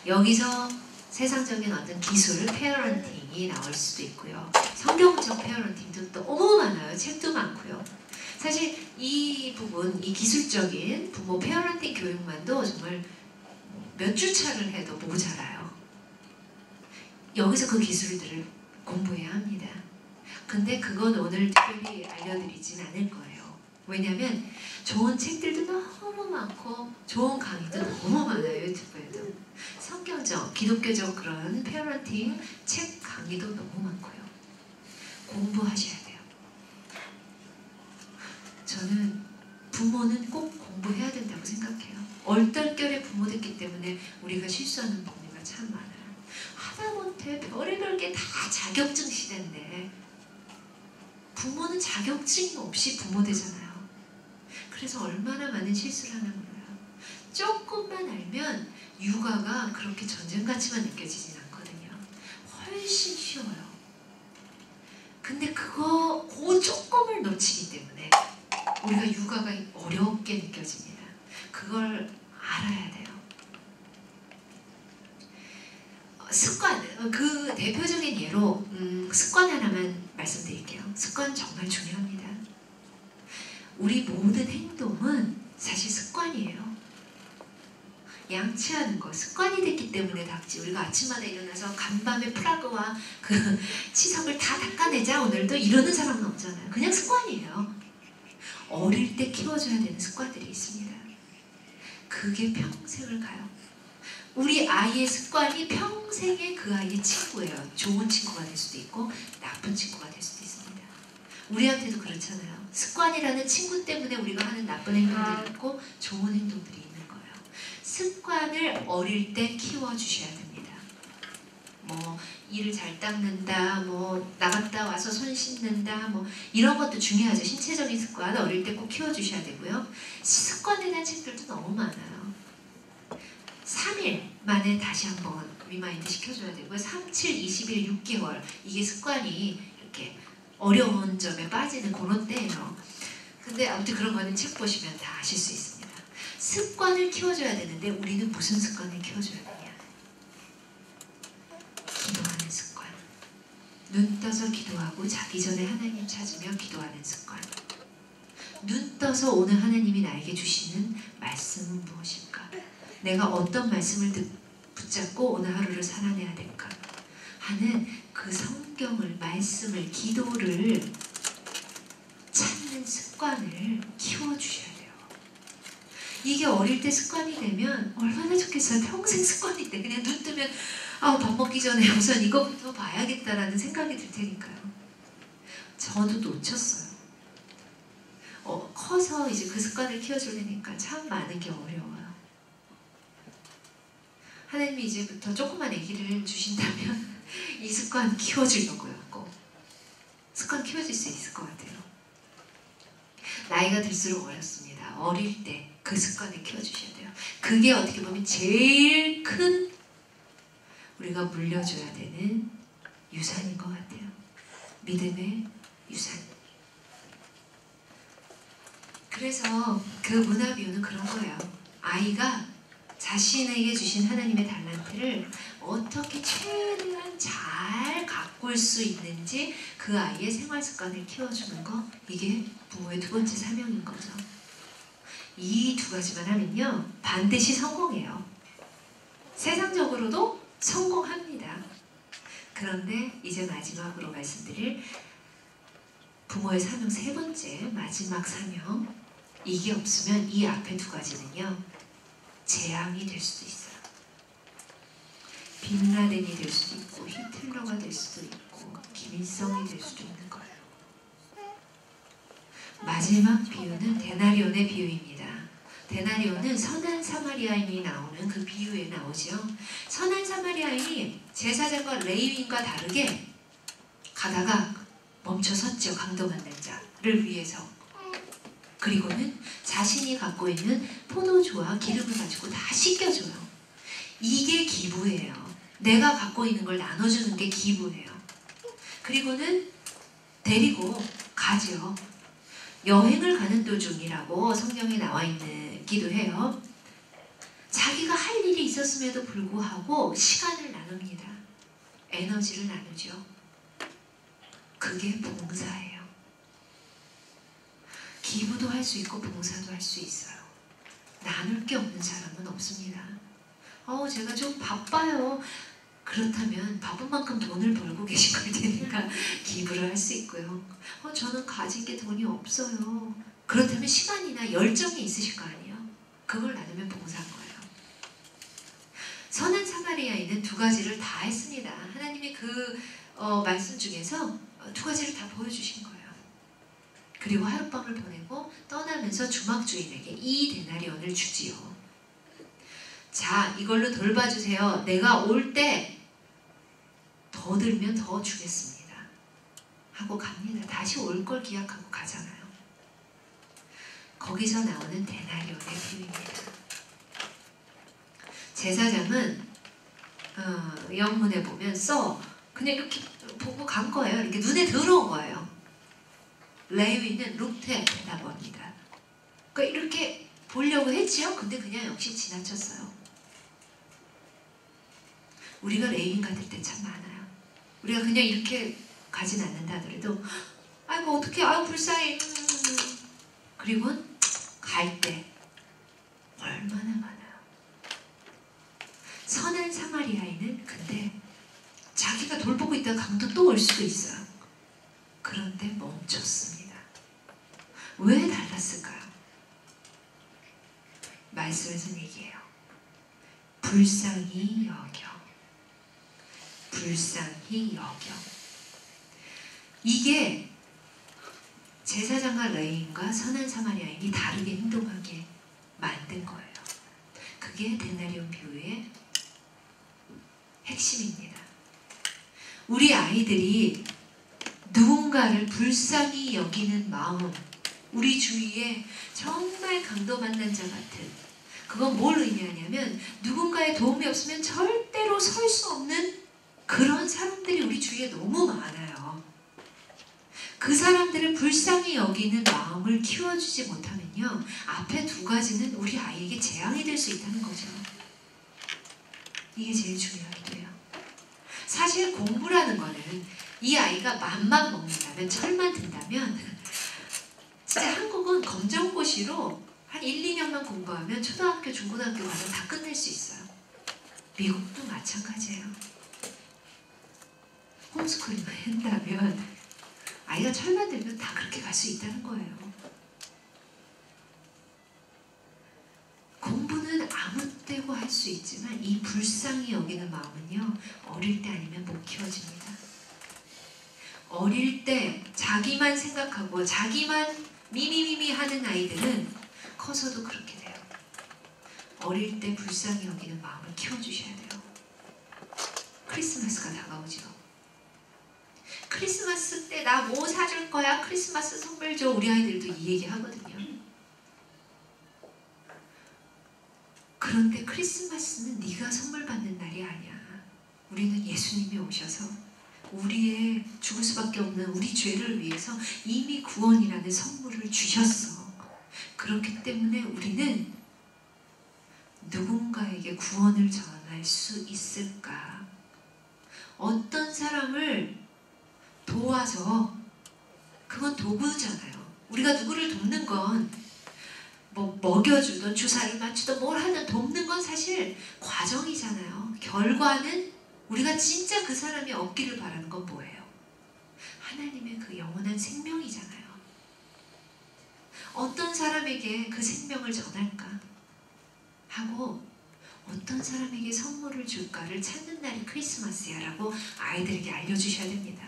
여기서 세상적인 어떤 기술, 페어런팅이 나올 수도 있고요. 성경적 페어런팅도 너무 많아요. 책도 많고요. 사실 이 부분, 이 기술적인 부모 페어런팅 교육만도 정말 몇 주차를 해도 모자라요. 여기서 그 기술들을 공부해야 합니다. 근데 그건 오늘 특별히 알려드리진 않을 거예요. 왜냐하면 좋은 책들도 너무 많고 좋은 강의도 너무 많아요. 유튜브에도. 성경적, 기독교적 그런 페어런팅 책 강의도 너무 많고요. 공부하셔야 돼요. 저는 부모는 꼭 공부해야 된다고 생각해요. 얼떨결에 부모 됐기 때문에 우리가 실수하는 범위가 참 많아요. 하다못해 별의별 게 다 자격증 시대인데 부모는 자격증 없이 부모 되잖아요. 그래서 얼마나 많은 실수를 하나 몰라요. 조금만 알면 육아가 그렇게 전쟁같이만 느껴지진 않거든요. 훨씬 쉬워요. 근데 그 조금을 놓치기 때문에 우리가 육아가 어렵게 느껴집니다. 그걸 알아야 돼요. 습관, 그 대표적인 예로 습관 하나만 말씀드릴게요. 습관 정말 중요합니다. 우리 모든 행동은 사실 습관이에요. 양치하는 거 습관이 됐기 때문에 닥지. 우리가 아침마다 일어나서 간밤에 플라그와 그 치석을 다 닦아내자 오늘도 이러는 사람은 없잖아요. 그냥 습관이에요. 어릴 때 키워줘야 되는 습관들이 있습니다. 그게 평생을 가요. 우리 아이의 습관이 평생의 그 아이의 친구예요. 좋은 친구가 될 수도 있고 나쁜 친구가 될 수도 있습니다. 우리한테도 그렇잖아요. 습관이라는 친구 때문에 우리가 하는 나쁜 행동들이 있고 좋은 행동들이 있는 거예요. 습관을 어릴 때 키워주셔야 됩니다. 뭐 이를 잘 닦는다, 뭐 나갔다 와서 손 씻는다, 뭐 이런 것도 중요하죠. 신체적인 습관 어릴 때 꼭 키워주셔야 되고요. 습관에 대한 책들도 너무 많아요. 3일 만에 다시 한번 리마인드 시켜줘야 되고요. 3, 7, 20일, 6개월 이게 습관이 이렇게 어려운 점에 빠지는 그런 때예요. 근데 아무튼 그런 거는 책 보시면 다 아실 수 있습니다. 습관을 키워줘야 되는데 우리는 무슨 습관을 키워줘야 되냐? 기도하는 습관. 눈 떠서 기도하고 자기 전에 하나님 찾으며 기도하는 습관. 눈 떠서 오늘 하나님이 나에게 주시는 말씀은 무엇일까? 내가 어떤 말씀을 붙잡고 오늘 하루를 살아내야 될까 하는 그 성경을, 말씀을, 기도를 찾는 습관을 키워주셔야 돼요. 이게 어릴 때 습관이 되면 얼마나 좋겠어요. 평생 습관이 돼. 그냥 눈 뜨면 밥 먹기 전에 우선 이거부터 봐야겠다라는 생각이 들 테니까요. 저도 놓쳤어요. 커서 이제 그 습관을 키워주려니까 참 많은 게 어려워요. 하나님이 이제부터 조그만 아기를 주신다면 이 습관 키워주려고요. 꼭 습관 키워질 수 있을 것 같아요. 나이가 들수록 어렵습니다. 어릴 때 그 습관을 키워주셔야 돼요. 그게 어떻게 보면 제일 큰 우리가 물려줘야 되는 유산인 것 같아요. 믿음의 유산. 그래서 그 문화 비유는 그런 거예요. 아이가 자신에게 주신 하나님의 달란트를 어떻게 최대한 잘 가꿀 수 있는지 그 아이의 생활 습관을 키워주는 거, 이게 부모의 두 번째 사명인 거죠. 이 두 가지만 하면요 반드시 성공해요. 세상적으로도 성공합니다. 그런데 이제 마지막으로 말씀드릴 부모의 사명 세 번째 마지막 사명, 이게 없으면 이 앞에 두 가지는요 재앙이 될 수도 있어요. 빈라덴이 될 수도 있고 히틀러가 될 수도 있고 김일성이 될 수도 있는 거예요. 마지막 비유는 데나리온의 비유입니다. 데나리온은 선한 사마리아인이 나오는 그 비유에 나오죠. 선한 사마리아인이 제사장과 레위인과 다르게 가다가 멈춰섰죠. 강도 만날 자를 위해서. 그리고는 자신이 갖고 있는 포도주와 기름을 가지고 다 씻겨줘요. 이게 기부예요. 내가 갖고 있는 걸 나눠주는 게 기부예요. 그리고는 데리고 가죠. 여행을 가는 도중이라고 성경에 나와 있기도 해요. 자기가 할 일이 있었음에도 불구하고 시간을 나눕니다. 에너지를 나누죠. 그게 봉사예요. 기부도 할 수 있고 봉사도 할 수 있어요. 나눌 게 없는 사람은 없습니다. 제가 좀 바빠요. 그렇다면 바쁜 만큼 돈을 벌고 계신 걸 테니까 기부를 할 수 있고요. 저는 가진 게 돈이 없어요. 그렇다면 시간이나 열정이 있으실 거 아니에요. 그걸 나누면 봉사한 거예요. 선한 사마리아인은 두 가지를 다 했습니다. 하나님이 그 말씀 중에서 두 가지를 다 보여주신 거예요. 그리고 하룻밤을 보내고 떠나면서 주막 주인에게 이 데나리온을 주지요. 자, 이걸로 돌봐주세요. 내가 올 때 더 들면 더 주겠습니다. 하고 갑니다. 다시 올 걸 기약하고 가잖아요. 거기서 나오는 데나리온의 비유입니다. 제사장은 영문에 보면 그냥 이렇게 보고 간 거예요. 이렇게 눈에 들어온 거예요. 레위는 룩테 대답합니다. 그러니까 이렇게 보려고 했지요. 근데 그냥 역시 지나쳤어요. 우리가 레인 같을 때 참 많아요. 우리가 그냥 이렇게 가진 않는다 하더라도 아이고 어떡해, 아이고 불쌍해. 그리고 갈 때 얼마나 많아요. 선한 사마리아인은 근데 자기가 돌보고 있다가 강도 또 올 수도 있어요. 그런데 멈췄습니다. 왜 달랐을까요? 말씀에서 얘기해요. 불쌍히 여겨. 불쌍히 여겨. 이게 제사장과 레위인과 선한 사마리아인이 다르게 행동하게 만든 거예요. 그게 데나리온 비유의 핵심입니다. 우리 아이들이 누군가를 불쌍히 여기는 마음, 우리 주위에 정말 강도 만난 자 같은, 그건 뭘 의미하냐면 누군가의 도움이 없으면 절대로 설 수 없는 그런 사람들이 우리 주위에 너무 많아요. 그 사람들을 불쌍히 여기는 마음을 키워주지 못하면요, 앞에 두 가지는 우리 아이에게 재앙이 될 수 있다는 거죠. 이게 제일 중요하기도 해요. 사실 공부라는 거는 이 아이가 맘만 먹는다면, 철만 든다면 진짜 한국은 검정고시로 한 1, 2년만 공부하면 초등학교, 중고등학교 과정 다 끝낼 수 있어요. 미국도 마찬가지예요. 홈스쿨링만 한다면 아이가 철만 들면 다 그렇게 갈 수 있다는 거예요. 공부는 아무 때고 할 수 있지만 이 불쌍히 여기는 마음은요, 어릴 때 아니면 못 키워집니다. 어릴 때 자기만 생각하고 자기만 미미미미 하는 아이들은 커서도 그렇게 돼요. 어릴 때 불쌍히 여기는 마음을 키워주셔야 돼요. 크리스마스가 다가오죠. 크리스마스 때 나 뭐 사줄 거야? 크리스마스 선물 줘. 우리 아이들도 이 얘기 하거든요. 그런데 크리스마스는 네가 선물 받는 날이 아니야. 우리는 예수님이 오셔서 우리의 죽을 수밖에 없는 우리 죄를 위해서 이미 구원이라는 선물을 주셨어. 그렇기 때문에 우리는 누군가에게 구원을 전할 수 있을까? 어떤 사람을 도와서, 그건 도구잖아요. 우리가 누구를 돕는 건 뭐 먹여주든 주사를 맞추든 뭘 하든 돕는 건 사실 과정이잖아요. 결과는 우리가 진짜 그 사람이 얻기를 바라는 건 뭐예요? 하나님의 그 영원한 생명이잖아요. 어떤 사람에게 그 생명을 전할까 하고 어떤 사람에게 선물을 줄까를 찾는 날이 크리스마스야 라고 아이들에게 알려주셔야 됩니다.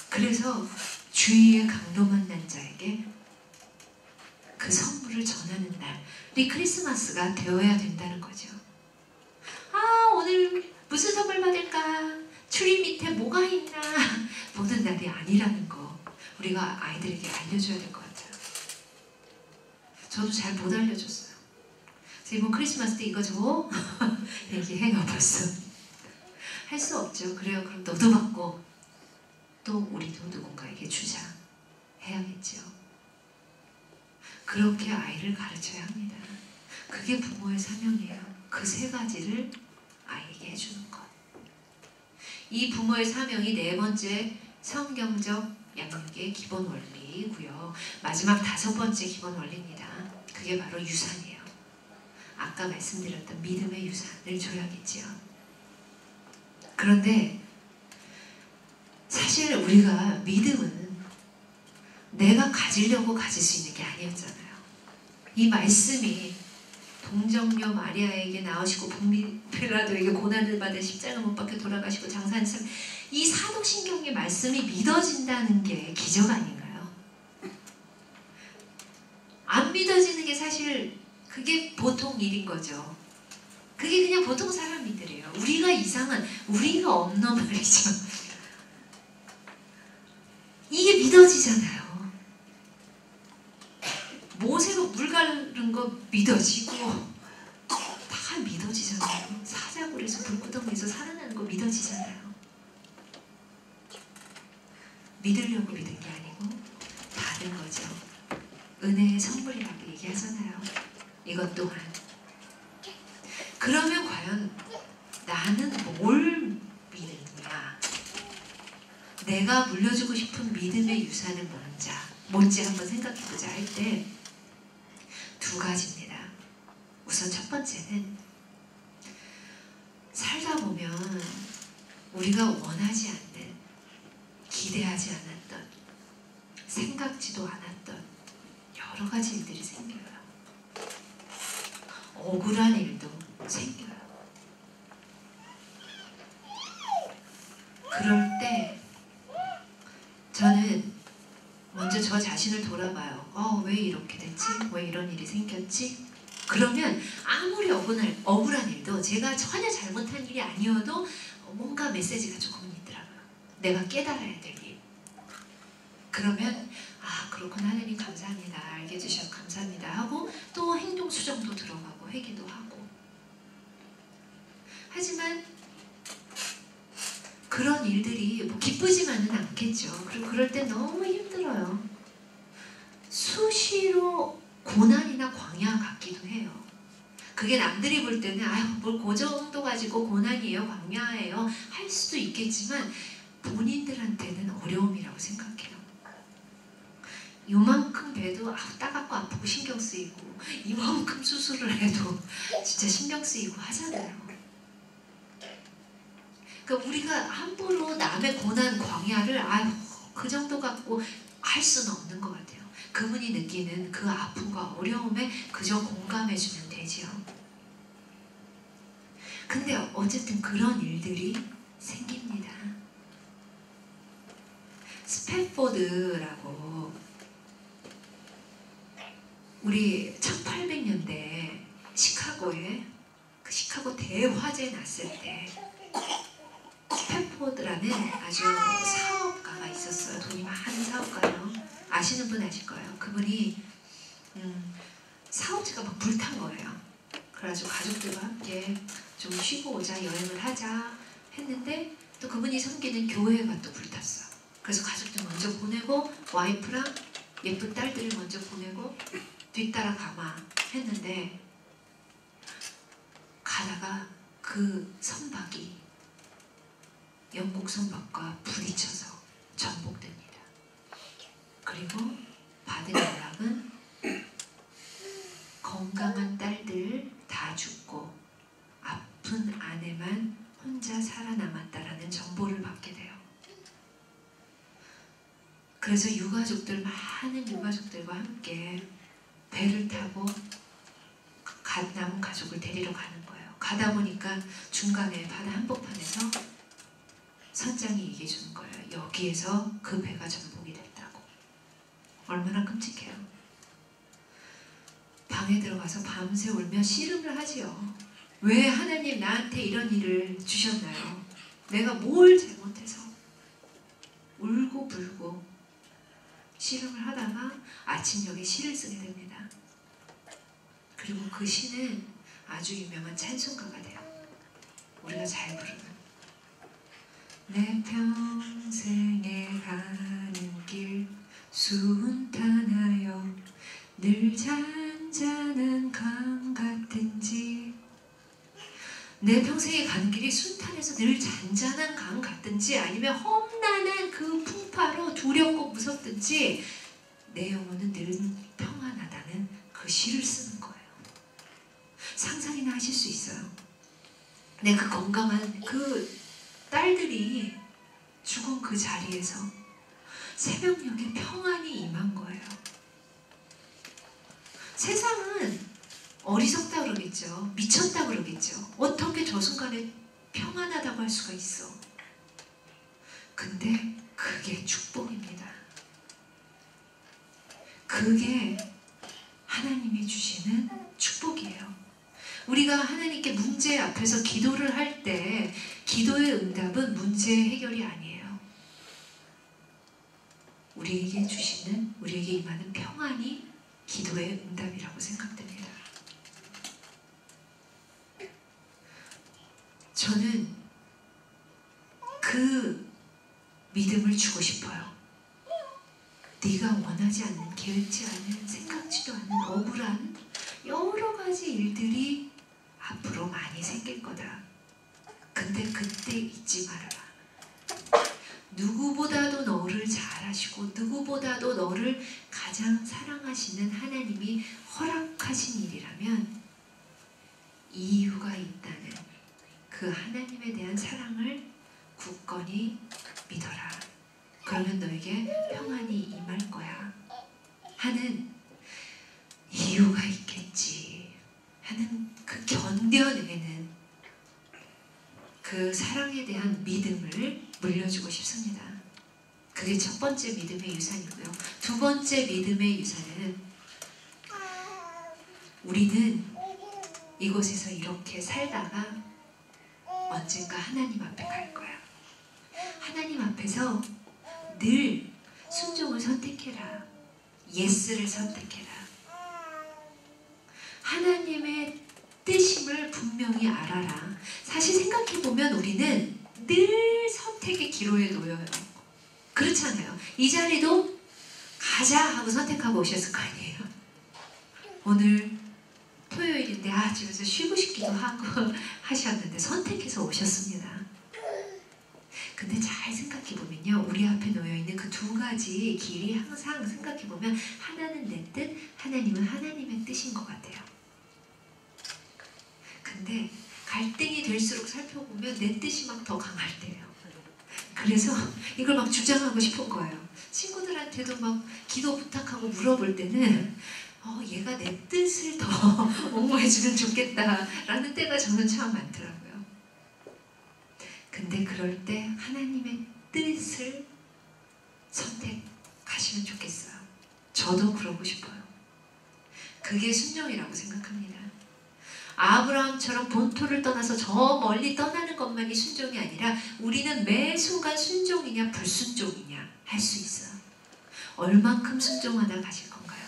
그래서 주위에 강도 만난 자에게 그 선물을 전하는 날이 크리스마스가 되어야 된다는 거죠. 아, 오늘 무슨 선물 받을까? 트리 밑에 뭐가 있나? 보는 날이 아니라는 거 우리가 아이들에게 알려줘야 될 것 같아요. 저도 잘 못 알려줬어요. 그래서 이번 크리스마스 때 이거 줘? 얘기해요 벌써. 할 수 없죠. 그래요. 그럼 너도 받고 또 우리도 누군가에게 주자 해야겠죠. 그렇게 아이를 가르쳐야 합니다. 그게 부모의 사명이에요. 그 세 가지를 아이에게 해주는 것. 이 부모의 사명이 네 번째 성경적 양육의 기본 원리고요. 마지막 다섯 번째 기본 원리입니다. 그게 바로 유산이에요. 아까 말씀드렸던 믿음의 유산을 줘야겠지요. 그런데 사실 우리가 믿음은 내가 가지려고 가질 수 있는 게 아니었잖아요. 이 말씀이 동정녀 마리아에게 나오시고 빌라도에게 고난을 받아 십자가 못 박혀 돌아가시고 장사한 삶, 이 사도신경의 말씀이 믿어진다는 게 기적 아닌가요? 안 믿어지는 게 사실 그게 보통 일인 거죠. 그게 그냥 보통 사람 믿으래요. 우리가 이상한, 우리가 없는 말이죠. 이게 믿어지잖아요. 모세가 물 가른 거 믿어지고 다 믿어지잖아요. 사자굴에서 불구덩이에서 살아나는 거 믿어지잖아요. 믿으려고 믿은 게 아니고 받은 거죠. 은혜의 선물이라고 얘기하잖아요. 이것 또한. 그러면 과연 나는 뭘 믿느냐, 내가 물려주고 싶은 믿음의 유산은 뭔지 한번 생각해보자 할 때 두 가지입니다. 우선 첫 번째는 살다 보면 우리가 원하지 않는, 기대하지 않았던, 생각지도 않았던 여러 가지 일들이 생겨요. 억울한 일도 생겨요. 그럴 때 저는 먼저 저 자신을 돌아봐요. 왜 이렇게 됐지? 왜 이런 일이 생겼지? 그러면 아무리 억울한 일도 제가 전혀 잘못한 일이 아니어도 뭔가 메시지가 조금 있더라고요. 내가 깨달아야 될 일. 그러면 그렇구나, 하나님 감사합니다. 알게 해주셔서 감사합니다 하고 또 행동 수정도 들어가고 회개도 하고. 하지만 그런 일들이 기쁘지만은 않겠죠. 그리고 그럴 때 너무 힘들어요. 수시로 고난이나 광야 같기도 해요. 그게 남들이 볼 때는 뭘 그 정도 가지고 고난이에요, 광야예요 할 수도 있겠지만 본인들한테는 어려움이라고 생각해요. 이만큼 배도 따갑고 아프고 신경 쓰이고, 이만큼 수술을 해도 진짜 신경 쓰이고 하잖아요. 그러니까 우리가 함부로 남의 고난 광야를 그 정도 갖고 할 수는 없는 것 같아요. 그분이 느끼는 그 아픔과 어려움에 그저 공감해주면 되지요. 근데 어쨌든 그런 일들이 생깁니다. 스패포드라고, 우리 1800년대 시카고에 그 시카고 대화재 났을 때 스패포드라는 아주 사업가가 있었어요. 돈이 많은 사업가요. 아시는 분 아실 거예요. 그분이 사업체가 막 불탄 거예요. 그래가지고 가족들과 함께 좀 쉬고 오자, 여행을 하자 했는데 또 그분이 섬기는 교회가 또 불탔어. 그래서 가족들 먼저 보내고 와이프랑 예쁜 딸들을 먼저 보내고 뒤따라 가마 했는데, 가다가 그 선박이 영국 선박과 부딪혀서 전복됩니다. 그리고 받은 연락은 건강한 딸들 다 죽고 아픈 아내만 혼자 살아남았다라는 정보를 받게 돼요. 그래서 많은 유가족들과 함께 배를 타고 남은 가족을 데리러 가는 거예요. 가다 보니까 중간에 바다 한복판에서 선장이 얘기해 주는 거예요. 여기에서 그 배가 전복이 됐다고. 얼마나 끔찍해요. 방에 들어가서 밤새 울며 씨름을 하지요. 왜 하나님 나한테 이런 일을 주셨나요? 내가 뭘 잘못해서. 울고 불고 씨름을 하다가 아침녘에 시를 쓰게 됩니다. 그리고 그 시는 아주 유명한 찬송가가 돼요. 우리가 잘 부르는 내 평생에 가는 길 순탄하여 늘 잔잔한 강 같은지, 내 평생에 가는 길이 순탄해서 늘 잔잔한 강 같든지 아니면 험난한 그 풍파로 두렵고 무섭든지 내 영혼은 늘 평안하다는 그 시를 쓰는 거예요. 상상이나 하실 수 있어요. 내 그 건강한 그 딸들이 죽은 그 자리에서 새벽녘에 평안이 임한 거예요. 세상은 어리석다 그러겠죠. 미쳤다 그러겠죠. 어떻게 저 순간에 평안하다고 할 수가 있어. 근데 그게 축복입니다. 그게 하나님이 주시는 축복이에요. 우리가 하나님께 문제 앞에서 기도를 할 때 기도의 응답은 문제 해결이 아니에요. 우리에게 주시는, 우리에게 임하는 평안이 기도의 응답이라고 생각됩니다. 저는 그 믿음을 주고 싶어요. 네가 원하지 않는, 계획지 않은, 생각지도 않은 억울한 여러 가지 일들이 앞으로 많이 생길 거다. 근데 그때 잊지 말아라. 누구보다도 너를 잘 아시고 누구보다도 너를 가장 사랑하시는 하나님이 허락하신 일이라면 이유가 있다는 그 하나님에 대한 사랑을 굳건히 믿어라. 그러면 너에게 평안이 임할 거야 하는 이유가 있겠지 하는 그 견뎌내는 그 사랑에 대한 믿음을 물려주고 싶습니다. 그게 첫 번째 믿음의 유산이고요. 두 번째 믿음의 유산은 우리는 이곳에서 이렇게 살다가 언젠가 하나님 앞에 갈 거야. 하나님 앞에서 늘 순종을 선택해라. 예스를 선택해라. 하나님의 뜻임을 분명히 알아라. 사실 생각해보면 우리는 늘 선택의 기로에 놓여요. 그렇잖아요. 이 자리도 가자 하고 선택하고 오셨을 거 아니에요. 오늘 토요일인데 집에서 쉬고 싶기도 하고 하셨는데 선택해서 오셨습니다. 근데 잘 생각해보면요. 우리 앞에 놓여있는 그 두 가지 길이 항상 생각해보면 하나는 내 뜻, 하나님은 하나님의 뜻인 것 같아요. 근데 갈등이 될수록 살펴보면 내 뜻이 막 더 강할 때예요. 그래서 이걸 막 주장하고 싶은 거예요. 친구들한테도 막 기도 부탁하고 물어볼 때는 얘가 내 뜻을 더 옹호해주면 좋겠다라는 때가 저는 참 많더라고요. 근데 그럴 때 하나님의 뜻을 선택하시면 좋겠어요. 저도 그러고 싶어요. 그게 순종이라고 생각합니다. 아브라함처럼 본토를 떠나서 저 멀리 떠나는 것만이 순종이 아니라 우리는 매 순간 순종이냐 불순종이냐 할 수 있어요. 얼만큼 순종하다 가실 건가요?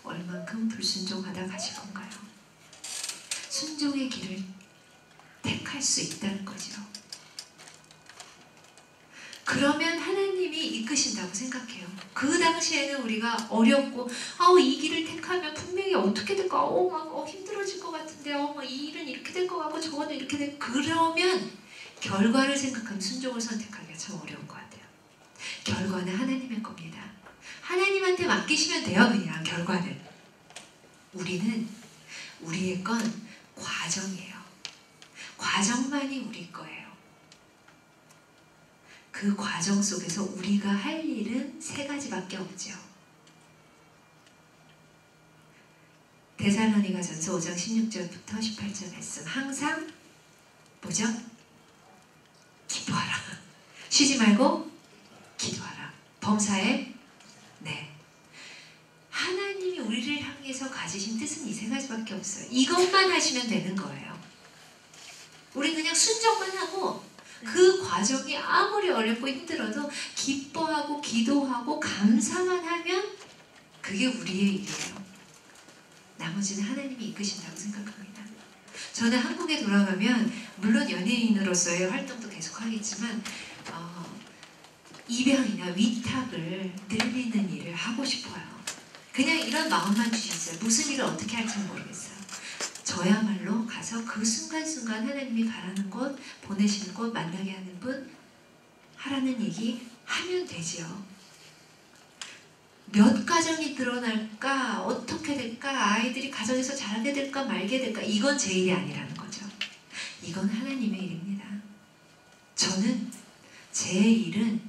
얼만큼 불순종하다 가실 건가요? 순종의 길을 택할 수 있다는 거죠. 그러면 하나님이 이끄신다고 생각해요. 그 당시에는 우리가 어렵고 이 길을 택하면 분명히 어떻게 될까? 막 힘들어질 것 같은데 이 일은 이렇게 될 것 같고 저거는 이렇게 될 그러면 결과를 생각하면 순종을 선택하기가 참 어려운 것 같아요. 결과는 하나님의 겁니다. 하나님한테 맡기시면 돼요. 그냥 결과는. 우리는 우리의 건 과정이에요. 과정만이 우리 거예요. 그 과정 속에서 우리가 할 일은 세 가지밖에 없죠. 데살로니가전서 5장 16절부터 18절 말씀. 항상 뭐죠? 기도하라. 쉬지 말고 기도하라. 범사에 하나님이 우리를 향해서 가지신 뜻은 이 세 가지밖에 없어요. 이것만 하시면 되는 거예요. 우리 그냥 순종만 하고 그 과정이 아무리 어렵고 힘들어도 기뻐하고 기도하고 감사만 하면 그게 우리의 일이에요. 나머지는 하나님이 이끄신다고 생각합니다. 저는 한국에 돌아가면 물론 연예인으로서의 활동도 계속 하겠지만 입양이나 위탁을 늘리는 일을 하고 싶어요. 그냥 이런 마음만 주셨어요. 무슨 일을 어떻게 할지 모르겠어요. 저야말로 가서 그 순간순간 하나님이 가라는 곳, 보내시는 곳, 만나게 하는 분 하라는 얘기 하면 되지요. 몇 가정이 드러날까? 어떻게 될까? 아이들이 가정에서 잘하게 될까? 말게 될까? 이건 제 일이 아니라는 거죠. 이건 하나님의 일입니다. 저는 제 일은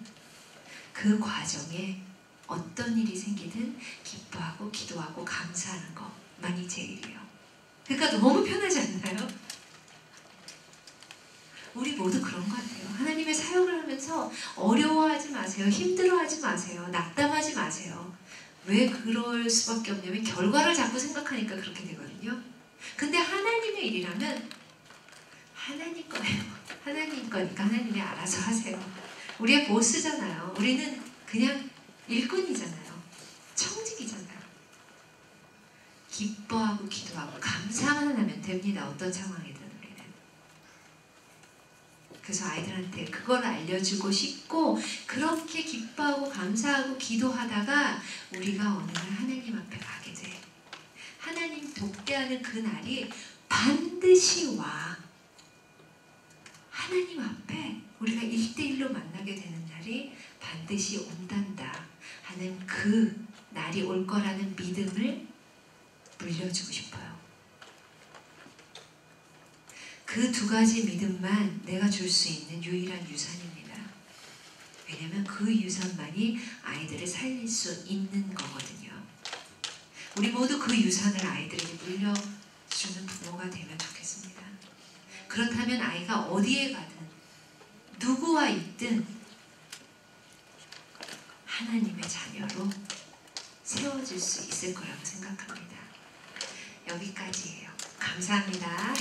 그 과정에 어떤 일이 생기든 기뻐하고 기도하고 감사하는 것만이 제 일이에요. 그러니까 너무 편하지 않나요? 우리 모두 그런 것 같아요. 하나님의 사역을 하면서 어려워하지 마세요. 힘들어하지 마세요. 낙담하지 마세요. 왜 그럴 수밖에 없냐면 결과를 자꾸 생각하니까 그렇게 되거든요. 근데 하나님의 일이라면 하나님 거예요. 하나님 거니까 하나님이 알아서 하세요. 우리의 보스잖아요. 우리는 그냥 일꾼이잖아요. 청직이잖아요. 기뻐하고 기도하고 감사만 하면 됩니다. 어떤 상황이든 우리는. 그래서 아이들한테 그걸 알려주고 싶고 그렇게 기뻐하고 감사하고 기도하다가 우리가 어느 날 하나님 앞에 가게 돼. 하나님 돕게 하는 그 날이 반드시 와. 하나님 앞에 우리가 1대1로 만나게 되는 날이 반드시 온단다 하는 그 날이 올 거라는 믿음을 물려주고 싶어요. 그 두 가지 믿음만 내가 줄 수 있는 유일한 유산입니다. 왜냐하면 그 유산만이 아이들을 살릴 수 있는 거거든요. 우리 모두 그 유산을 아이들에게 물려주는 부모가 되면 좋겠습니다. 그렇다면 아이가 어디에 가든 누구와 있든 하나님의 자녀로 세워질 수 있을 거라고 생각합니다. 여기까지예요. 감사합니다.